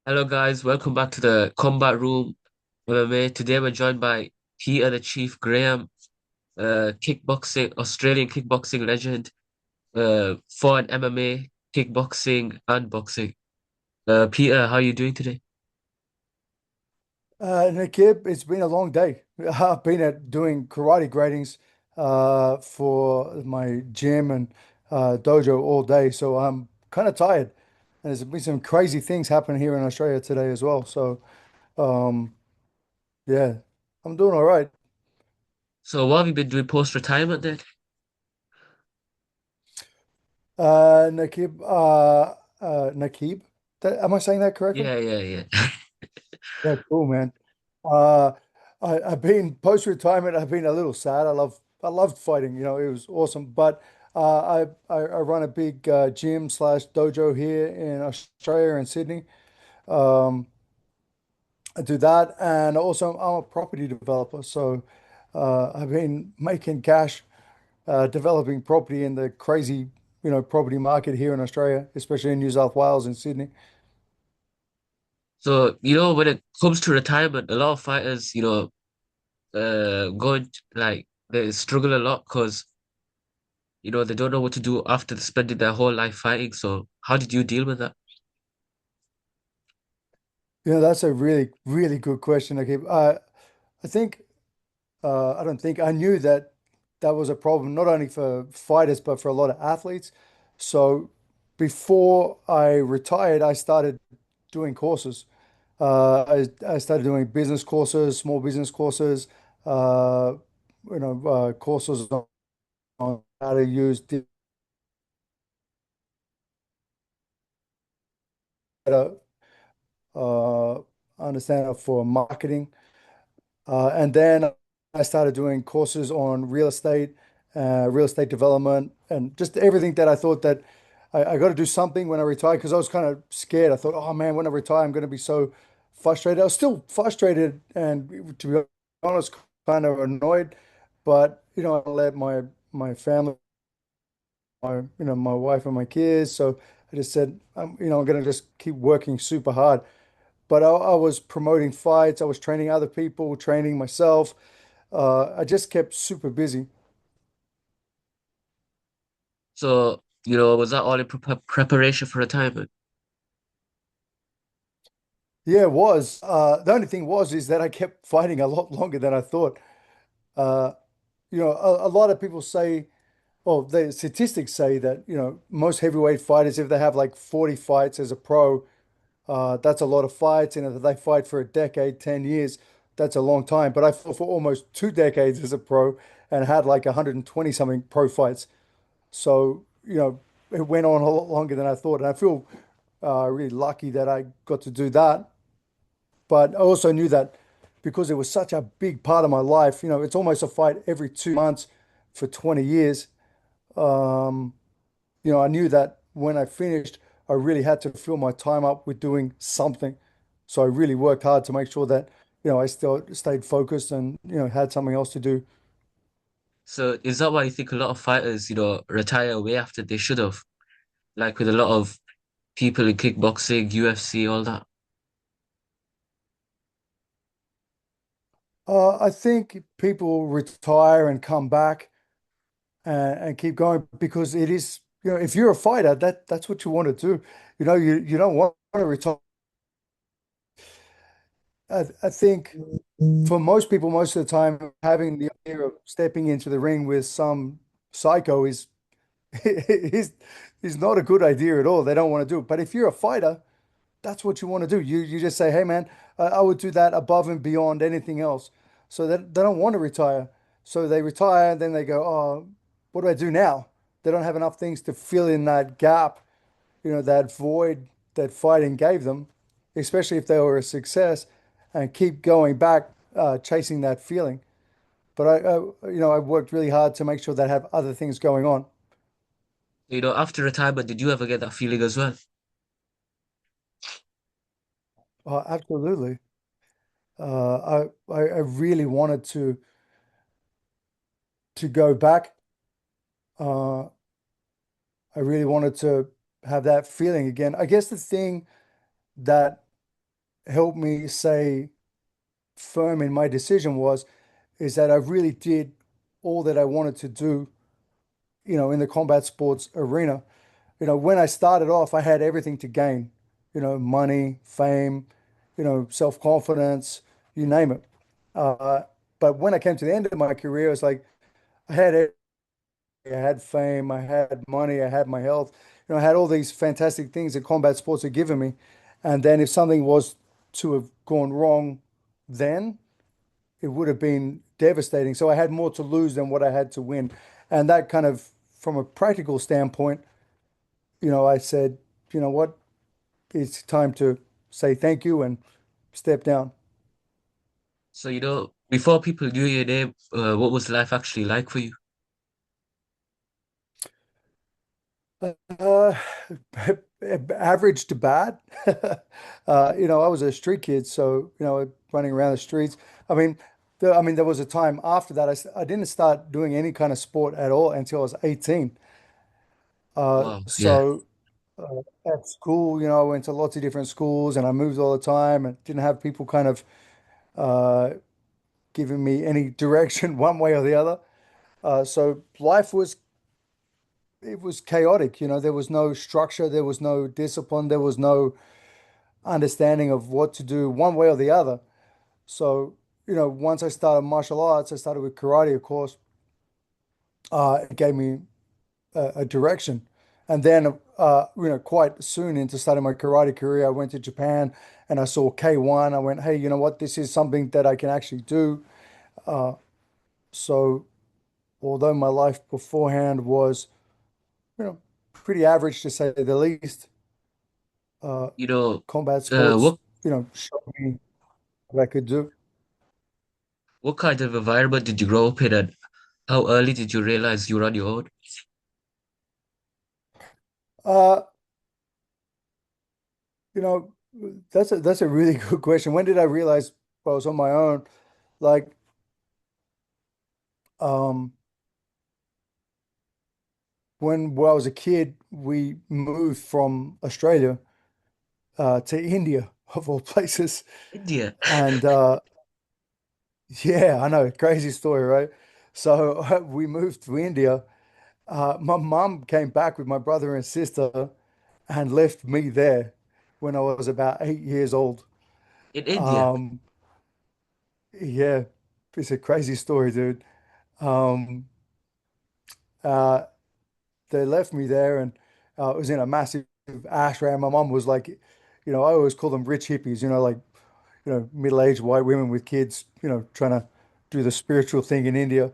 Hello guys, welcome back to the Combat Room MMA. Today we're joined by Peter the Chief Graham, kickboxing Australian kickboxing legend, for an MMA, kickboxing and boxing. Peter, how are you doing today? Naqeeb, it's been a long day. I've been doing karate gradings for my gym and dojo all day, so I'm kind of tired. And there's been some crazy things happening here in Australia today as well. So um, yeah, I'm doing all right. So what have you been doing post-retirement then? Naqeeb, am I saying that correctly? Yeah, yeah, yeah. Yeah, cool, man. Uh, I've been post-retirement. I've been a little sad. I loved fighting. It was awesome. But I run a big gym slash dojo here in Australia in Sydney. Um, I do that, and also I'm a property developer. So I've been making cash developing property in the crazy, property market here in Australia, especially in New South Wales and Sydney. So, when it comes to retirement, a lot of fighters, going like they struggle a lot because, they don't know what to do after spending their whole life fighting. So how did you deal with that? That's a really, really good question. Okay, I think. I don't think I knew that that was a problem, not only for fighters, but for a lot of athletes. So before I retired, I started doing courses. I started doing business courses, small business courses, uh, courses on how to use data, uh, understand it for marketing. And then I started doing courses on real estate development, and just everything that I thought that I got to do something when I retire because I was kind of scared. I thought, oh man, when I retire, I'm going to be so frustrated. I was still frustrated and, to be honest, kind of annoyed. But I let my family, my wife and my kids. So I just said, I'm going to just keep working super hard. But I was promoting fights. I was training other people, training myself. I just kept super busy. So, was that all in preparation for retirement? Yeah, it was. The only thing was is that I kept fighting a lot longer than I thought. Uh, a lot of people say, well, the statistics say that, most heavyweight fighters, if they have like 40 fights as a pro, that's a lot of fights. And if they fight for a decade, 10 years, that's a long time. But I fought for almost 2 decades as a pro and had like 120 something pro fights. So, it went on a lot longer than I thought. And I feel really lucky that I got to do that. But I also knew that because it was such a big part of my life, it's almost a fight every 2 months for 20 years. Um, I knew that when I finished, I really had to fill my time up with doing something. So I really worked hard to make sure that, I still stayed focused and, had something else to do. So is that why you think a lot of fighters, retire way after they should have? Like with a lot of people in kickboxing, UFC, all that. I think people retire and come back and keep going because it is, if you're a fighter, that's what you want to do. You don't want to retire. I think for most people, most of the time, having the idea of stepping into the ring with some psycho is is not a good idea at all. They don't want to do it. But if you're a fighter, that's what you want to do. You just say, hey man, I would do that above and beyond anything else. So that they don't want to retire. So they retire, then they go, oh, what do I do now? They don't have enough things to fill in that gap, that void that fighting gave them, especially if they were a success, and keep going back, chasing that feeling. But I worked really hard to make sure that I have other things going on. After retirement, did you ever get that feeling as well? Absolutely. I really wanted to go back. Uh, I really wanted to have that feeling again. I guess the thing that helped me stay firm in my decision was is that I really did all that I wanted to do, in the combat sports arena. When I started off, I had everything to gain, money, fame, self-confidence, you name it. Uh, but when I came to the end of my career, it's like I had I had fame, I had money, I had my health, I had all these fantastic things that combat sports had given me. And then if something was to have gone wrong, then it would have been devastating. So I had more to lose than what I had to win. And that kind of, from a practical standpoint, I said, you know what, it's time to say thank you and step down. So, before people knew your name, what was life actually like for you? Uh, Average to bad. I was a street kid, so running around the streets. I mean, there was a time after that I didn't start doing any kind of sport at all until I was 18. Wow, yeah. So at school, I went to lots of different schools and I moved all the time and didn't have people kind of uh, giving me any direction one way or the other. So life was it was chaotic. There was no structure, there was no discipline, there was no understanding of what to do one way or the other. So, once I started martial arts, I started with karate, of course. It gave me a direction. And then, quite soon into starting my karate career, I went to Japan and I saw K1. I went, hey, you know what? This is something that I can actually do. So, although my life beforehand was, pretty average to say the least, uh, You know, combat uh, sports, what showed me what I could do. what kind of environment did you grow up in, and how early did you realize you were on your own? Uh, you know, that's a really good question. When did I realize I was on my own? Like, um, when I was a kid, we moved from Australia to India, of all places. India. And yeah, I know, crazy story, right? So we moved to India. My mum came back with my brother and sister and left me there when I was about 8 years old. In India. Um, yeah, it's a crazy story, dude. Um, uh, they left me there, and it was in a massive ashram. My mom was like, I always call them rich hippies, like, middle-aged white women with kids, trying to do the spiritual thing in India.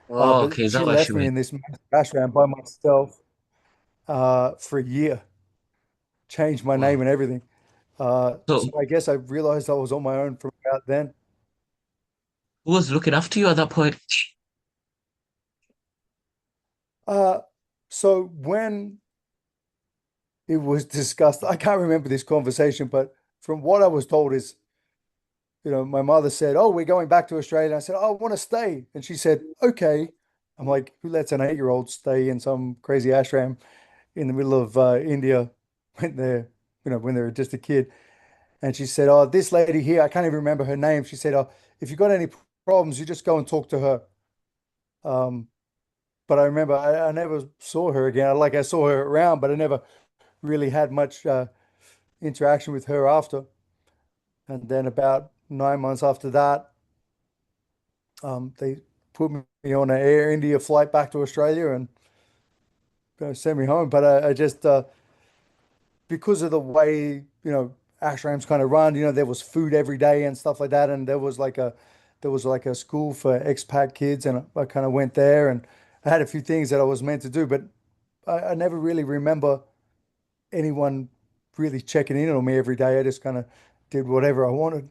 Oh, But okay, is she that why she left me went? in this massive ashram by myself for a year, changed my Wow. name and everything. So So I guess I realized I was on my own from about then. who was looking after you at that point? Uh, so when it was discussed, I can't remember this conversation, but from what I was told is, my mother said, "Oh, we're going back to Australia." And I said, "Oh, I want to stay." And she said, "Okay." I'm like, who lets an 8-year-old stay in some crazy ashram in the middle of India when they're just a kid? And she said, "Oh, this lady here, I can't even remember her name." She said, "Oh, if you got any problems, you just go and talk to her." Um, but I remember I never saw her again. Like I saw her around, but I never really had much interaction with her after. And then about 9 months after that, they put me on an Air India flight back to Australia and sent me home. But I just because of the way ashrams kind of run, there was food every day and stuff like that, and there was like a school for expat kids, and I kind of went there, and I had a few things that I was meant to do, but I never really remember anyone really checking in on me every day. I just kind of did whatever I wanted.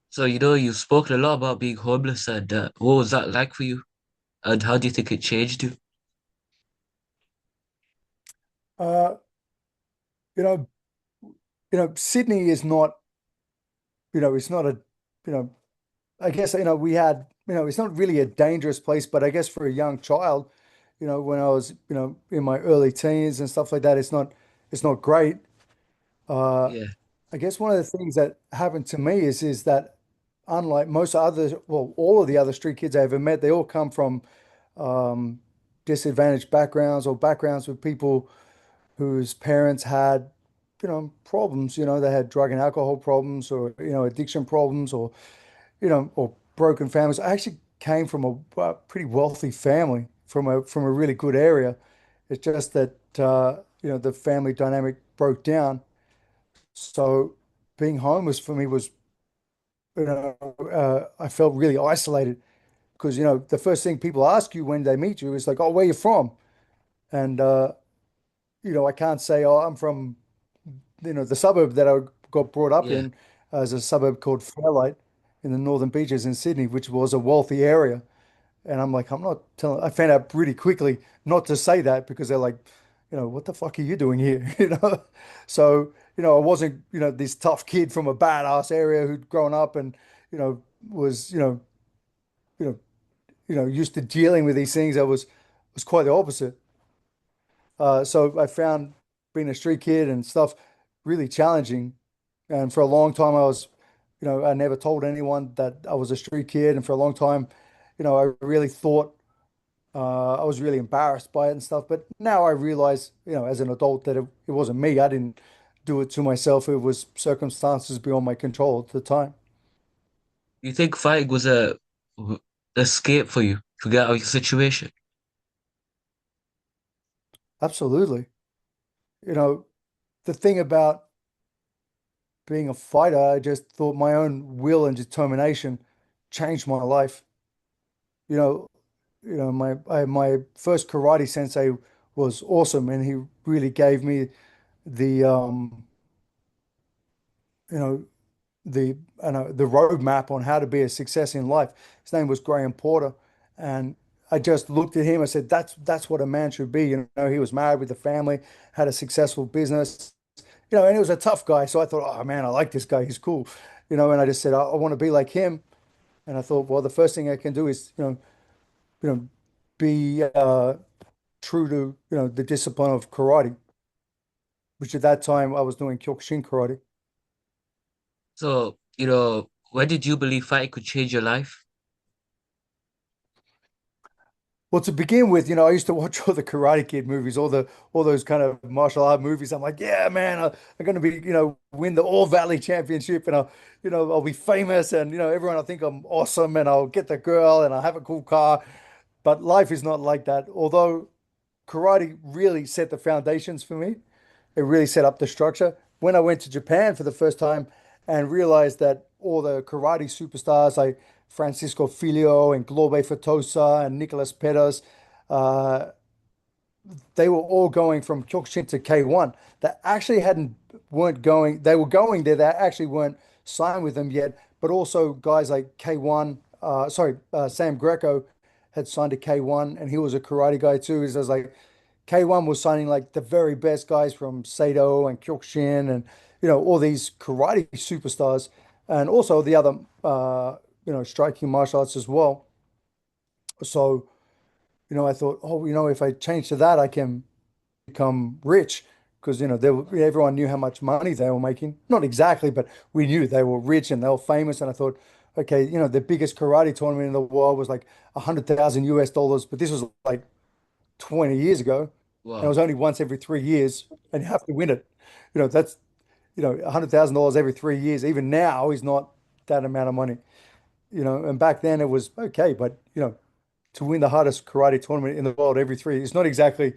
So, you've spoken a lot about being homeless, and what was that like for you? And how do you think it changed you? Uh, you know, Sydney is not, it's not a, you know, I guess, we had, it's not really a dangerous place, but I guess for a young child, when I was, in my early teens and stuff like that, it's not great. Uh, Yeah. I guess one of the things that happened to me is that unlike most other, well, all of the other street kids I ever met, they all come from um, disadvantaged backgrounds or backgrounds with people whose parents had, problems. They had drug and alcohol problems or, addiction problems or, or broken families. I actually came from a pretty wealthy family from a really good area. It's just that, the family dynamic broke down. So being homeless for me was, I felt really isolated because, the first thing people ask you when they meet you is like, oh, where you from? And, I can't say, oh, I'm from, the suburb that I got brought up Yeah. in as a suburb called Fairlight in the Northern Beaches in Sydney, which was a wealthy area. And I'm like, I'm not telling, I found out pretty quickly not to say that because they're like, what the fuck are you doing here? So, I wasn't, this tough kid from a badass area who'd grown up and, was, you know, used to dealing with these things. I was quite the opposite. So I found being a street kid and stuff really challenging. And for a long time, I never told anyone that I was a street kid. And for a long time, I really thought I was really embarrassed by it and stuff. But now I realize, as an adult, that it wasn't me. I didn't do it to myself. It was circumstances beyond my control at the time. You think fighting was a escape for you to get out of your situation? Absolutely. You know, the thing about being a fighter, I just thought my own will and determination changed my life. You know, my first karate sensei was awesome, and he really gave me the you know the roadmap on how to be a success in life. His name was Graham Porter, and I just looked at him. I said, "That's what a man should be." He was married with a family, had a successful business. And he was a tough guy. So I thought, "Oh man, I like this guy. He's cool." And I just said, "I want to be like him." And I thought, well, the first thing I can do is, you know, be true to, the discipline of karate, which at that time I was doing Kyokushin karate. So, when did you believe fighting could change your life? Well, to begin with, I used to watch all the Karate Kid movies, all those kind of martial art movies. I'm like, yeah, man, I'm going to be, win the All Valley Championship, and I'll be famous, and everyone will think I'm awesome, and I'll get the girl, and I'll have a cool car. But life is not like that. Although karate really set the foundations for me. It really set up the structure. When I went to Japan for the first time and realized that all the karate superstars like Francisco Filio and Globe Fatosa and Nicolas Peters, uh, they were all going from Kyokushin to K1. They actually weren't going, they were going there, they actually weren't signed with them yet, but also guys like K1, Sam Greco had signed to K1 and he was a karate guy too. He was like, K1 was signing like the very best guys from Saito and Kyokushin and, all these karate superstars and also the other, striking martial arts as well. So, I thought, oh, if I change to that, I can become rich because everyone knew how much money they were making. Not exactly, but we knew they were rich and they were famous. And I thought, okay, the biggest karate tournament in the world was like 100,000 US dollars, but this was like 20 years ago, and it Wow. was only once every 3 years, and you have to win it. That's $100,000 every 3 years. Even now is not that amount of money. And back then it was okay, but to win the hardest karate tournament in the world every 3 years, it's not exactly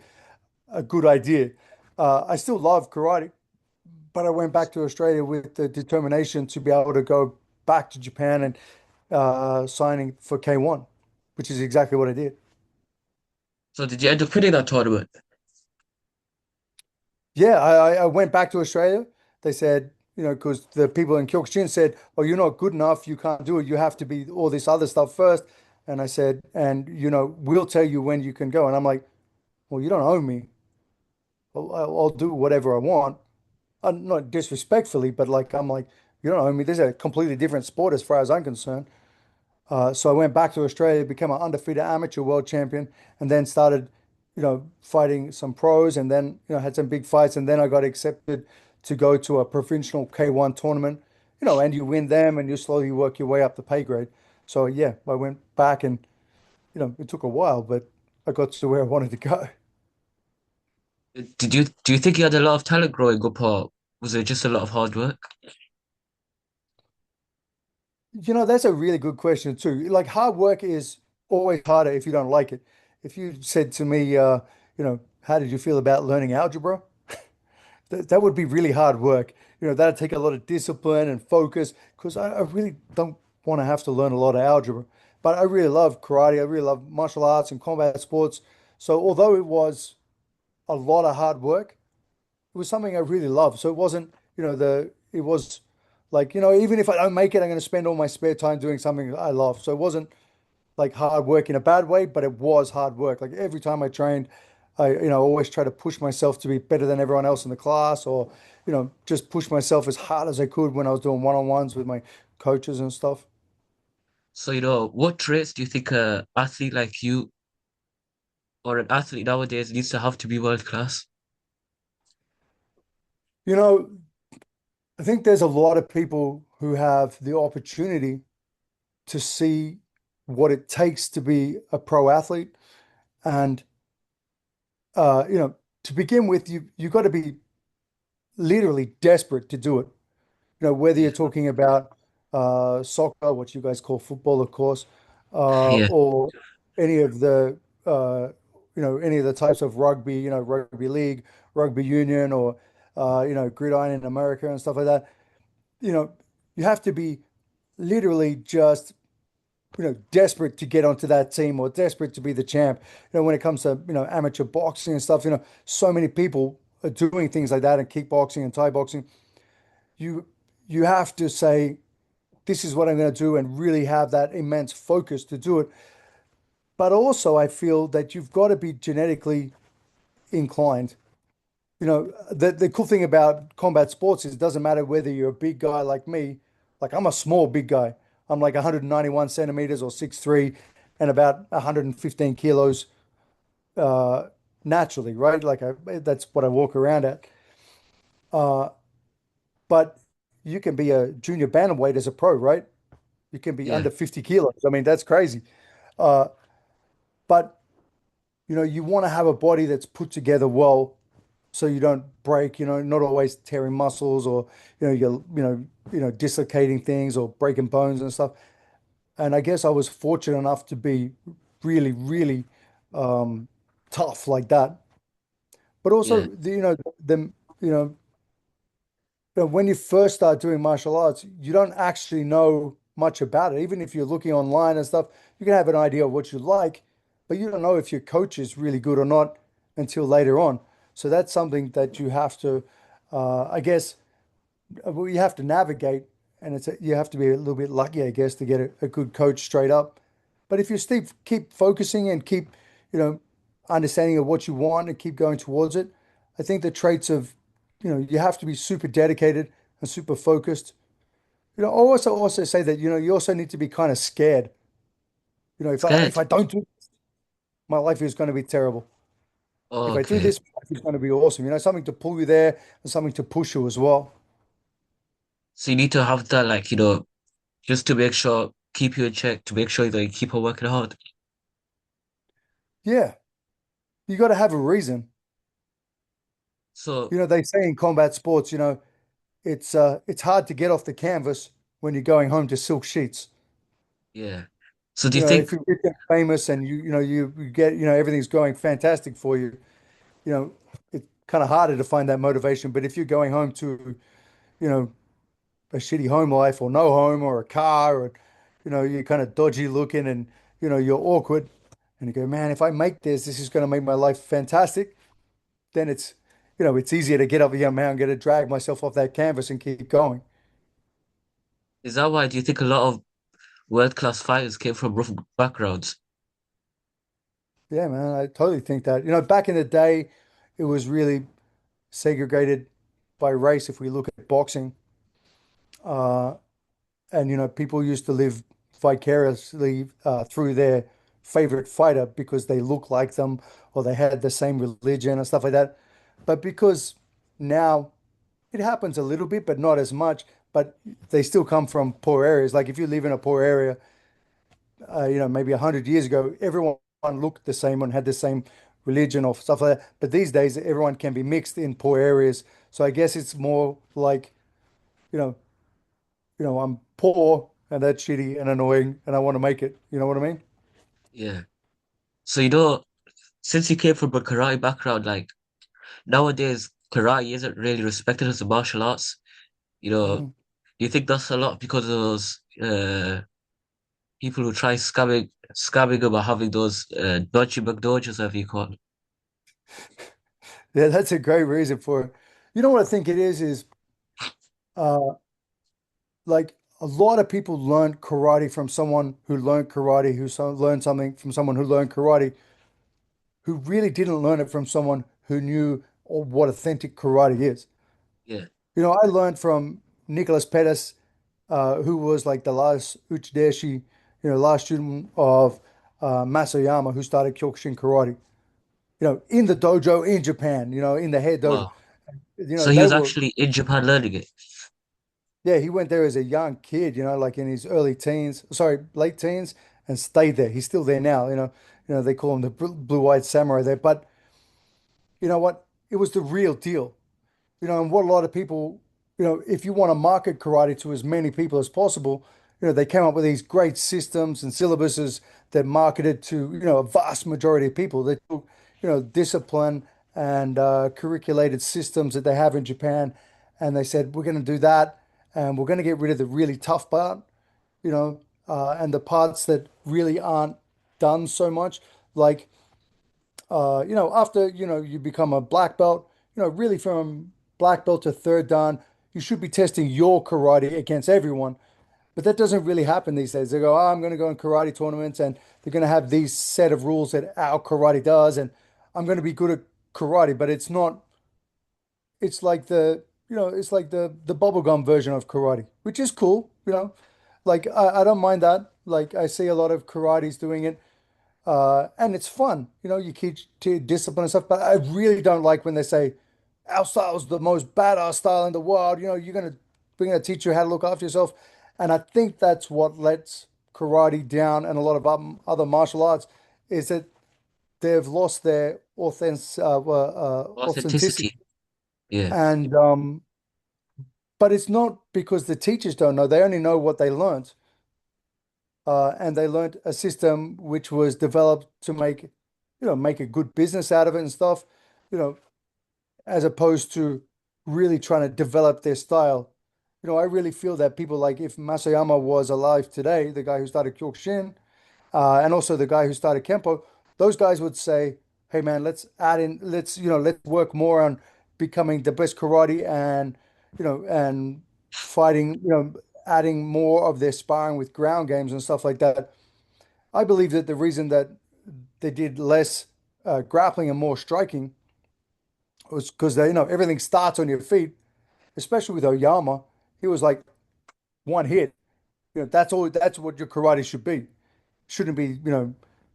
a good idea. I still love karate, but I went back to Australia with the determination to be able to go back to Japan and signing for K1, which is exactly what I did. So did you end up winning that tournament? Yeah, I went back to Australia. They said, because the people in Kyokushin said, "Oh, you're not good enough. You can't do it. You have to be all this other stuff first." And I said, "And we'll tell you when you can go." And I'm like, "Well, you don't own me. I'll do whatever I want." Not disrespectfully, but like I'm like, you don't own me. This is a completely different sport as far as I'm concerned. So I went back to Australia, became an undefeated amateur world champion, and then started, fighting some pros, and then had some big fights, and then I got accepted to go to a provincial K1 tournament, and you win them and you slowly work your way up the pay grade. So yeah, I went back and, it took a while, but I got to where I wanted to go. Do you think you had a lot of talent growing up, or was it just a lot of hard work? That's a really good question too. Like hard work is always harder if you don't like it. If you said to me, how did you feel about learning algebra? That would be really hard work. That'd take a lot of discipline and focus because I really don't want to have to learn a lot of algebra. But I really love karate. I really love martial arts and combat sports. So although it was a lot of hard work, it was something I really loved. So it wasn't, it was like, even if I don't make it, I'm going to spend all my spare time doing something I love. So it wasn't like hard work in a bad way, but it was hard work. Like every time I trained, I, always try to push myself to be better than everyone else in the class or, just push myself as hard as I could when I was doing one-on-ones with my coaches and stuff. So, what traits do you think a athlete like you or an athlete nowadays needs to have to be world class? You know, I think there's a lot of people who have the opportunity to see what it takes to be a pro athlete. And, to begin with, you got to be literally desperate to do it. Whether Yeah, you're talking about soccer, what you guys call football, of course, yeah, or any of the any of the types of rugby, rugby league, rugby union, or gridiron in America and stuff like that. You know, you have to be literally just desperate to get onto that team or desperate to be the champ. When it comes to amateur boxing and stuff, so many people are doing things like that in kickboxing and Thai boxing. You you have to say, this is what I'm going to do and really have that immense focus to do it. But also, I feel that you've got to be genetically inclined. The cool thing about combat sports is it doesn't matter whether you're a big guy like me, like I'm a small big guy. I'm like 191 centimeters or 6'3" and about 115 kilos uh, naturally, right? That's what I walk around at. Uh, but you can be a junior bantamweight as a pro, right? You can be yeah. under 50 kilos. I mean, that's crazy. Uh, but you want to have a body that's put together well, so you don't break. Not always tearing muscles or you're dislocating things or breaking bones and stuff. And I guess I was fortunate enough to be really, really um, tough like that. But also, Yeah. you know, when you first start doing martial arts, you don't actually know much about it. Even if you're looking online and stuff, you can have an idea of what you like, but you don't know if your coach is really good or not until later on. So that's something that you have to, I guess, well, you have to navigate, and you have to be a little bit lucky, I guess, to get a good coach straight up. But if you keep focusing and keep, you know, understanding of what you want and keep going towards it, I think the traits of, you have to be super dedicated and super focused. I also say that, you also need to be kind of scared. If Scared? I don't do, my life is going to be terrible. If I do Okay. this, my life is going to be awesome. Something to pull you there and something to push you as well. So you need to have that, like, just to make sure, keep you in check, to make sure that you keep on working hard. Yeah, you got to have a reason. So, They say in combat sports, it's hard to get off the canvas when you're going home to silk sheets. yeah. So do you think, If you're rich and famous and you get, everything's going fantastic for you, it's kind of harder to find that motivation. But if you're going home to, you know, a shitty home life or no home or a car or, you're kind of dodgy looking and, you're awkward and you go, man, if I make this is going to make my life fantastic. Then it's easier to get up the mountain, get to drag myself off that canvas and keep going. is that why do you think a lot of world-class fighters came from rough backgrounds? Yeah, man, I totally think that. Back in the day, it was really segregated by race. If we look at boxing, uh, and people used to live vicariously through their favorite fighter because they look like them or they had the same religion and stuff like that. But because now it happens a little bit, but not as much. But they still come from poor areas. Like if you live in a poor area, maybe 100 years ago, everyone looked the same and had the same religion or stuff like that. But these days, everyone can be mixed in poor areas. So I guess it's more like, you know, I'm poor and that's shitty and annoying, and I want to make it. You know what I mean? Yeah. So, since you came from a karate background, like nowadays, karate isn't really respected as a martial arts. You know, Mm. do you think that's a lot because of those people who try scamming about having those dodgy McDodges, whatever you call it? Yeah, that's a great reason for it. You know what I think it is uh, like a lot of people learn karate from someone who learned karate, learned something from someone who learned karate, who really didn't learn it from someone who knew what authentic karate is. Yeah. I learned from Nicholas Pettis, who was like the last Uchideshi, last student of Masayama, who started Kyokushin karate. In the dojo in Japan, in the head dojo. Wow. So he They was were, actually in Japan learning it. yeah, he went there as a young kid, like in his early teens, sorry, late teens, and stayed there. He's still there now, they call him the blue-eyed samurai there. But you know what? It was the real deal. And what a lot of people, if you want to market karate to as many people as possible, they came up with these great systems and syllabuses that marketed to, a vast majority of people. They took, discipline and curriculated systems that they have in Japan, and they said, we're going to do that, and we're going to get rid of the really tough part, and the parts that really aren't done so much. Like, after, you become a black belt, really from black belt to third dan, you should be testing your karate against everyone. But that doesn't really happen these days. They go, oh, I'm going to go in karate tournaments and they're going to have these set of rules that our karate does, and I'm going to be good at karate, but it's not, it's like the bubblegum version of karate, which is cool, Like I don't mind that. Like I see a lot of karates doing it, and it's fun. You keep discipline and stuff, but I really don't like when they say our style is the most badass style in the world. We're gonna teach you how to look after yourself, and I think that's what lets karate down and a lot of other martial arts is that they've lost their authenticity. Authenticity. Yeah. And but it's not because the teachers don't know; they only know what they learned. And they learned a system which was developed to make a good business out of it and stuff, you know, as opposed to really trying to develop their style. I really feel that people like if Masayama was alive today, the guy who started Kyokushin, and also the guy who started Kempo, those guys would say, "Hey man, let's work more on becoming the best karate and fighting, adding more of their sparring with ground games and stuff like that." I believe that the reason that they did less grappling and more striking was because everything starts on your feet, especially with Oyama. He was like one hit. That's all. That's what your karate should be. Shouldn't be,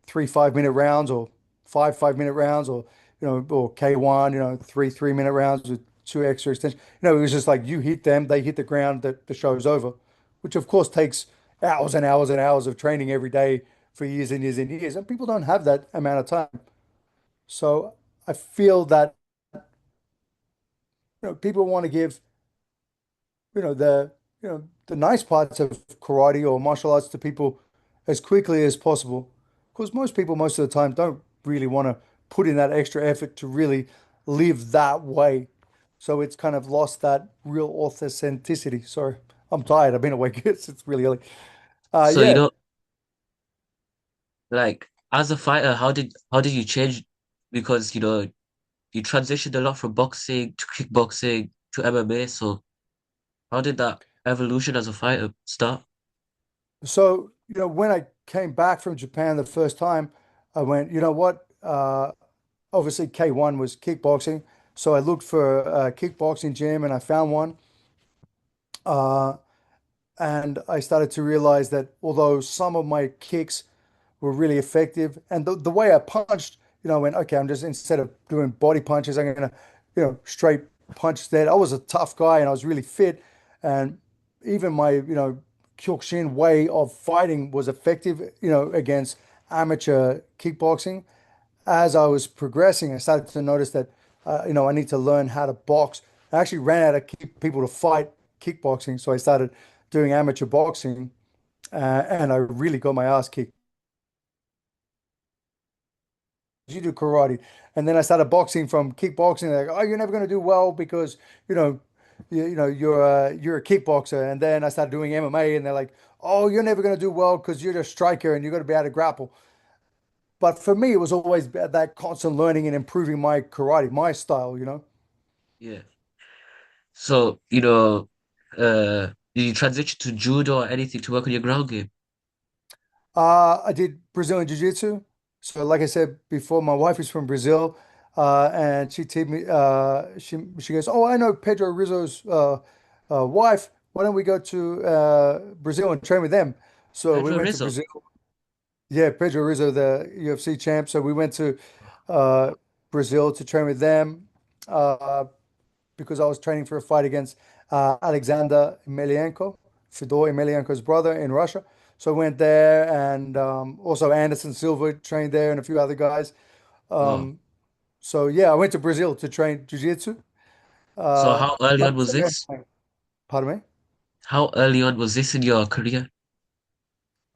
3 5 minute rounds or 5 5 minute rounds or or K1, 3 3 minute rounds with two extra extensions. It was just like you hit them, they hit the ground, the show's over, which of course takes hours and hours and hours of training every day for years and years and years. And people don't have that amount of time. So I feel that, people want to give, the nice parts of karate or martial arts to people as quickly as possible. Because most people, most of the time, don't really want to put in that extra effort to really live that way. So it's kind of lost that real authenticity. Sorry, I'm tired. I've been awake. It's really early. So, Yeah. like as a fighter, how did you change? Because, you transitioned a lot from boxing to kickboxing to MMA. So how did that evolution as a fighter start? So, when I came back from Japan the first time, I went, you know what? Obviously, K1 was kickboxing. So I looked for a kickboxing gym and I found one. Uh, and I started to realize that although some of my kicks were really effective, and the way I punched, I went, okay, I'm just instead of doing body punches, I'm gonna, straight punch that. I was a tough guy and I was really fit, and even my Kyokushin way of fighting was effective, against amateur kickboxing. As I was progressing, I started to notice that I need to learn how to box. I actually ran out of people to fight kickboxing, so I started doing amateur boxing, and I really got my ass kicked. You do karate, and then I started boxing from kickboxing. They're like, oh, you're never going to do well because you know, you're a kickboxer. And then I started doing MMA, and they're like, oh, you're never going to do well because you're a striker and you're going to be able to grapple. But for me, it was always that constant learning and improving my karate, my style. Yeah. So, did you transition to judo or anything to work on your ground game? I did Brazilian Jiu-Jitsu. So, like I said before, my wife is from Brazil, and she told me, she goes, "Oh, I know Pedro Rizzo's wife. Why don't we go to Brazil and train with them?" So we Pedro went to Rizzo. Brazil. Yeah, Pedro Rizzo, the UFC champ. So we went to uh, Brazil to train with them. Because I was training for a fight against Alexander Emelianenko, Fedor Emelianenko's brother in Russia. So I went there, and also Anderson Silva trained there, and a few other guys. Wow. So yeah, I went to Brazil to train jiu-jitsu. So Uh, how early but on was also this? MMA. Pardon me. How early on was this in your career?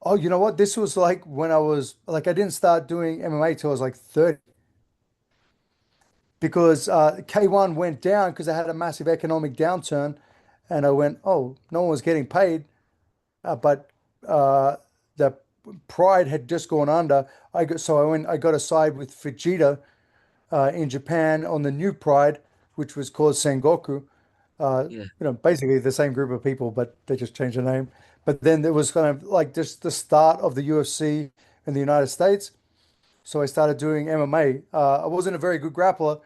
Oh, you know what? This was like when I was like I didn't start doing MMA till I was like 30 because K1 went down because I had a massive economic downturn, and I went, oh, no one was getting paid. But the Pride had just gone under. I got a side with Fujita in Japan on the new Pride, which was called Sengoku. Yeah. Basically the same group of people, but they just changed the name. But then there was kind of like just the start of the UFC in the United States. So I started doing MMA. I wasn't a very good grappler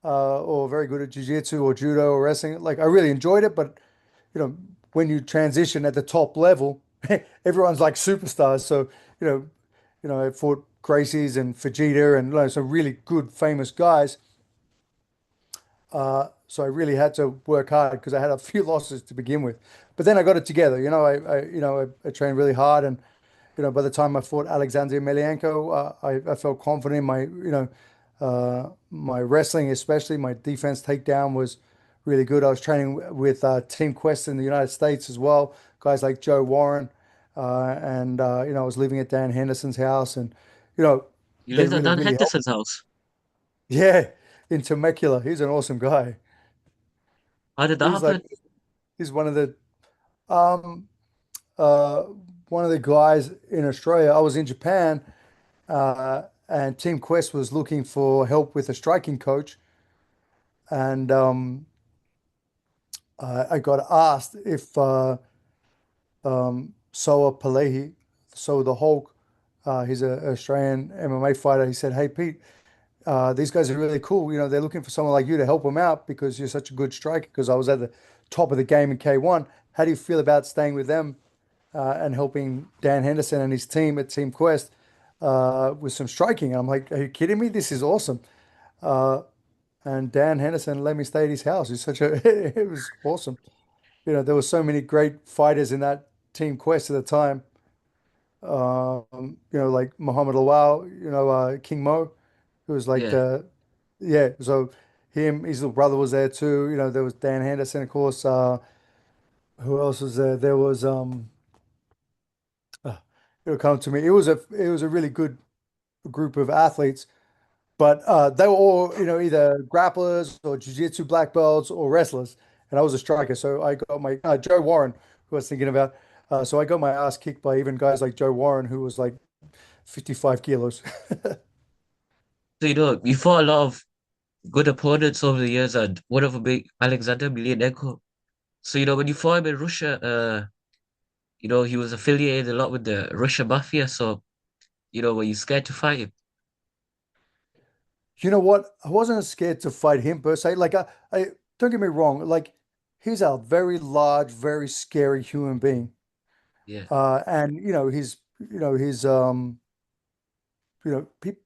or very good at jiu-jitsu or judo or wrestling. Like I really enjoyed it, but you know, when you transition at the top level, everyone's like superstars. So, you know, I fought Gracie's and Fujita and some really good famous guys. So I really had to work hard because I had a few losses to begin with. But then I got it together. I trained really hard, and by the time I fought Alexander Emelianenko, I felt confident in my wrestling, especially my defense takedown was really good. I was training with Team Quest in the United States as well, guys like Joe Warren, and I was living at Dan Henderson's house, and you know, You they lived at really Dan really helped. Henderson's house. Yeah, in Temecula, he's an awesome guy. How did that He's like happen? he's um uh one of the guys in Australia. I was in Japan, and Team Quest was looking for help with a striking coach, and I got asked if Soa Palehi, so the Hulk, he's an Australian MMA fighter. He said, "Hey Pete, these guys are really cool. They're looking for someone like you to help them out because you're such a good striker." Because I was at the top of the game in K1. How do you feel about staying with them and helping Dan Henderson and his team at Team Quest with some striking? I'm like, are you kidding me? This is awesome. And Dan Henderson let me stay at his house. It's such a, it was awesome. There were so many great fighters in that Team Quest at the time. Like Muhammad Lawal, King Mo, who was like Yeah. yeah. So his little brother was there too. There was Dan Henderson, of course. Who else was there? There was uh, it'll come to me. It was a really good group of athletes. But they were all, either grapplers or jiu-jitsu black belts or wrestlers. And I was a striker. So I got my Joe Warren, who I was thinking about. So I got my ass kicked by even guys like Joe Warren, who was like 55 kilos. So, you fought a lot of good opponents over the years, and one of them being Alexander Emelianenko. So, when you fought him in Russia, he was affiliated a lot with the Russian mafia. So, were you scared to fight him? You know what? I wasn't scared to fight him per se. Like, I don't get me wrong. Like, he's a very large, very scary human being. Yeah. And,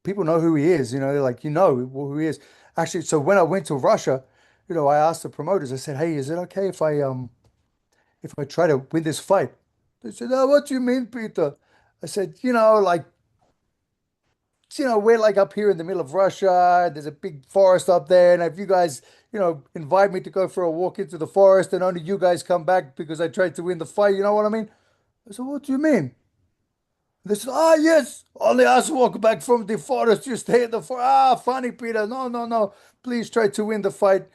people know who he is. They're like, who he is. Actually, so when I went to Russia, I asked the promoters, I said, hey, is it okay if I try to win this fight? They said, oh, what do you mean, Peter? I said, we're like up here in the middle of Russia. There's a big forest up there. And if you guys, invite me to go for a walk into the forest and only you guys come back because I tried to win the fight, you know what I mean? I said, what do you mean? They said, yes, only us walk back from the forest. You stay in the forest. Funny, Peter. No, no, no. Please try to win the fight.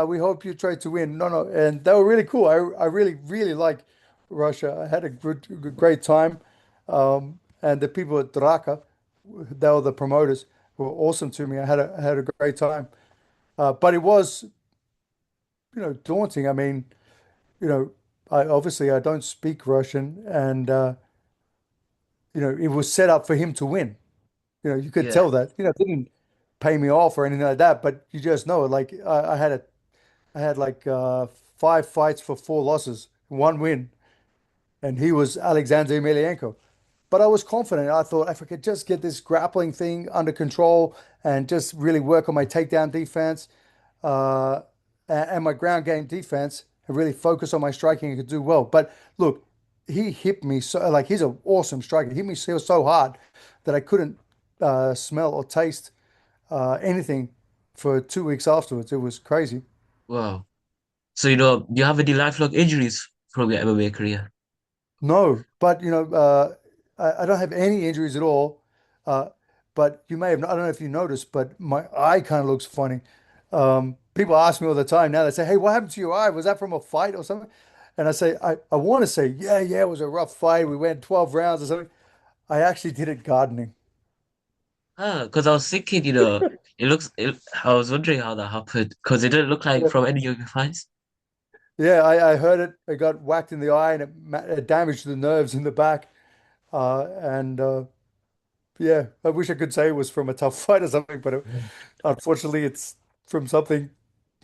We hope you try to win. No, no. And they were really cool. I really, really like Russia. I had a great time. And the people at Draka, they were the promoters, were awesome to me. I had a great time. But it was, daunting. I mean, you know, I don't speak Russian, and it was set up for him to win. You could Yeah. tell that. They didn't pay me off or anything like that, but you just know, like I had like 5 fights for 4 losses, 1 win, and he was Alexander Emelianenko. But I was confident. I thought if I could just get this grappling thing under control and just really work on my takedown defense, uh, and my ground game defense, and really focus on my striking, I could do well. But look, he hit me so like he's an awesome striker. He hit me so hard that I couldn't smell or taste anything for 2 weeks afterwards. It was crazy. Wow. So, do you have any lifelong injuries from your MMA career? No, but I don't have any injuries at all. Uh, but you may have, I don't know if you noticed, but my eye kind of looks funny. People ask me all the time now, they say, hey, what happened to your eye? Was that from a fight or something? And I say, I want to say, yeah, yeah, it was a rough fight. We went 12 rounds or something. I actually did it gardening. Because I was thinking, I was wondering how that happened because it didn't look like Yeah, from any of your fights. yeah, I heard it. I got whacked in the eye and it damaged the nerves in the back. And Yeah, I wish I could say it was from a tough fight or something, but unfortunately, it's from something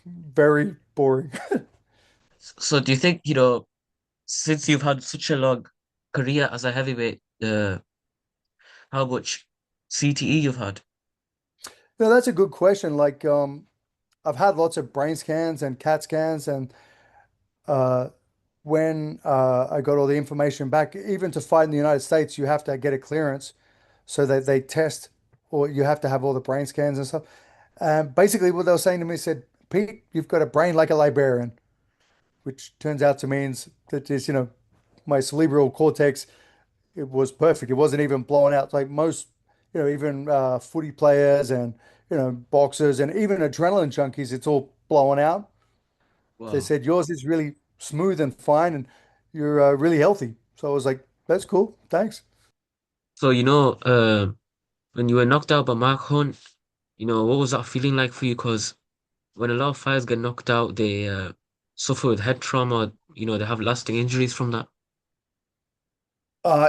very boring. So, do you think, since you've had such a long career as a heavyweight, how much CTE you've had? No, that's a good question. Like, I've had lots of brain scans and CAT scans, and uh, when I got all the information back, even to fight in the United States, you have to get a clearance so that they test, or you have to have all the brain scans and stuff. Basically, what they were saying to me said, Pete, you've got a brain like a librarian, which turns out to means that is, my cerebral cortex, it was perfect. It wasn't even blown out like most, even footy players and, boxers and even adrenaline junkies, it's all blown out. They Wow. said yours is really smooth and fine and you're really healthy. So I was like, that's cool. Thanks. So, when you were knocked out by Mark Hunt, what was that feeling like for you? Because when a lot of fighters get knocked out, they suffer with head trauma, they have lasting injuries from that.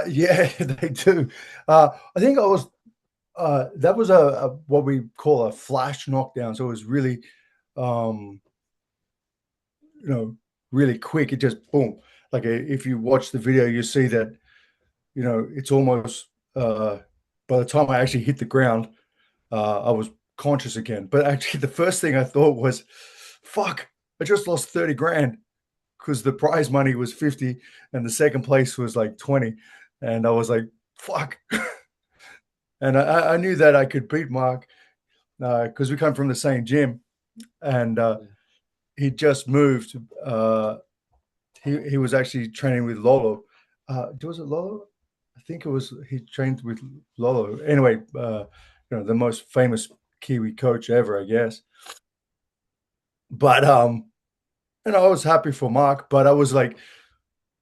Yeah, they do. I think that was a what we call a flash knockdown. So it was really, um, you know, really quick. It just boom. Like if you watch the video, you see that, it's almost by the time I actually hit the ground, I was conscious again. But actually, the first thing I thought was, fuck, I just lost 30 grand because the prize money was 50 and the second place was like 20. And I was like, fuck. And I knew that I could beat Mark because we come from the same gym. And Yeah. he just moved. He was actually training with Lolo. Was it Lolo? I think it was he trained with Lolo. Anyway, the most famous Kiwi coach ever, I guess. But I was happy for Mark, but I was like,